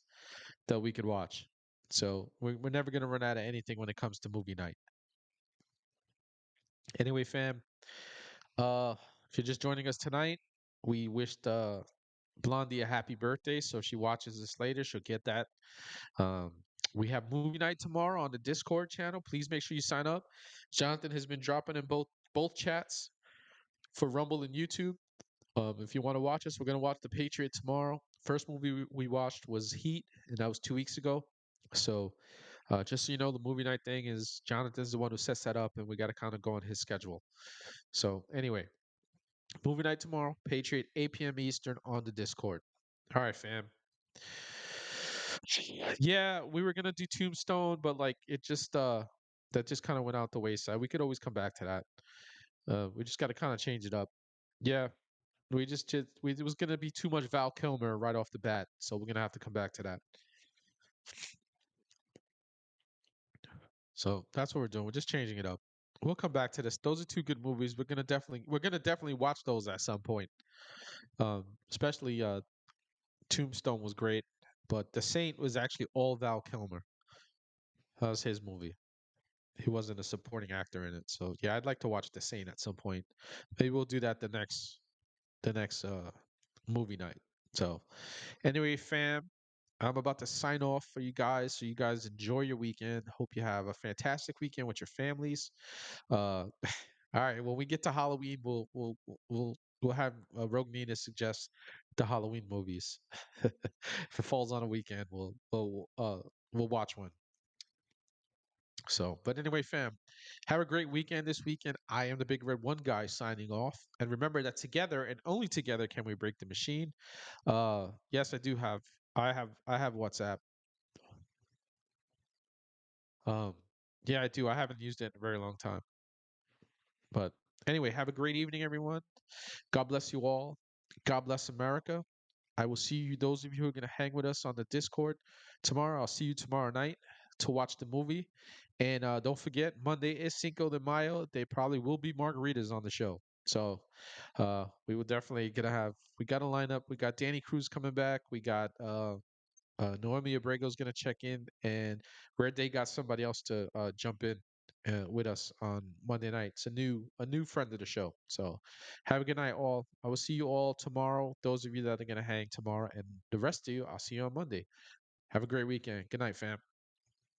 that we could watch. So we're never gonna run out of anything when it comes to movie night. Anyway, fam, if you're just joining us tonight, we wished Blondie a happy birthday. So if she watches this later, she'll get that. Um, We have movie night tomorrow on the Discord channel. Please make sure you sign up. Jonathan has been dropping in both chats for Rumble and YouTube. If you want to watch us, we're gonna watch The Patriot tomorrow. First movie we watched was Heat, and that was 2 weeks ago. So just so you know, the movie night thing is Jonathan's the one who sets that up, and we got to kind of go on his schedule. So anyway, movie night tomorrow, Patriot, 8 p.m. Eastern on the Discord. All right, fam. Yeah, we were gonna do Tombstone, but like it just that just kind of went out the wayside. We could always come back to that. We just got to kind of change it up. Yeah, it was gonna be too much Val Kilmer right off the bat, so we're gonna have to come back to that. So that's what we're doing. We're just changing it up. We'll come back to this. Those are two good movies. We're gonna definitely watch those at some point. Especially Tombstone was great, but The Saint was actually all Val Kilmer. That was his movie. He wasn't a supporting actor in it. So yeah, I'd like to watch The Saint at some point. Maybe we'll do that the next movie night. So anyway, fam, I'm about to sign off for you guys. So you guys enjoy your weekend. Hope you have a fantastic weekend with your families. All right, when we get to Halloween, we'll have Rogue Nina suggest the Halloween movies. If it falls on a weekend, we'll watch one. So, but anyway, fam, have a great weekend this weekend. I am the Big Red One Guy signing off. And remember that together and only together can we break the machine. Yes, I have WhatsApp. Um, yeah, I do. I haven't used it in a very long time. But anyway, have a great evening, everyone. God bless you all. God bless America. I will see you, those of you who are going to hang with us on the Discord tomorrow. I'll see you tomorrow night to watch the movie. And don't forget, Monday is Cinco de Mayo. They probably will be margaritas on the show. So we will definitely we got a lineup. We got Danny Cruz coming back. We got Noemi Abrego's going to check in. And Red Day got somebody else to jump in with us on Monday night. It's a new friend of the show. So have a good night, all. I will see you all tomorrow. Those of you that are going to hang tomorrow, and the rest of you, I'll see you on Monday. Have a great weekend. Good night, fam.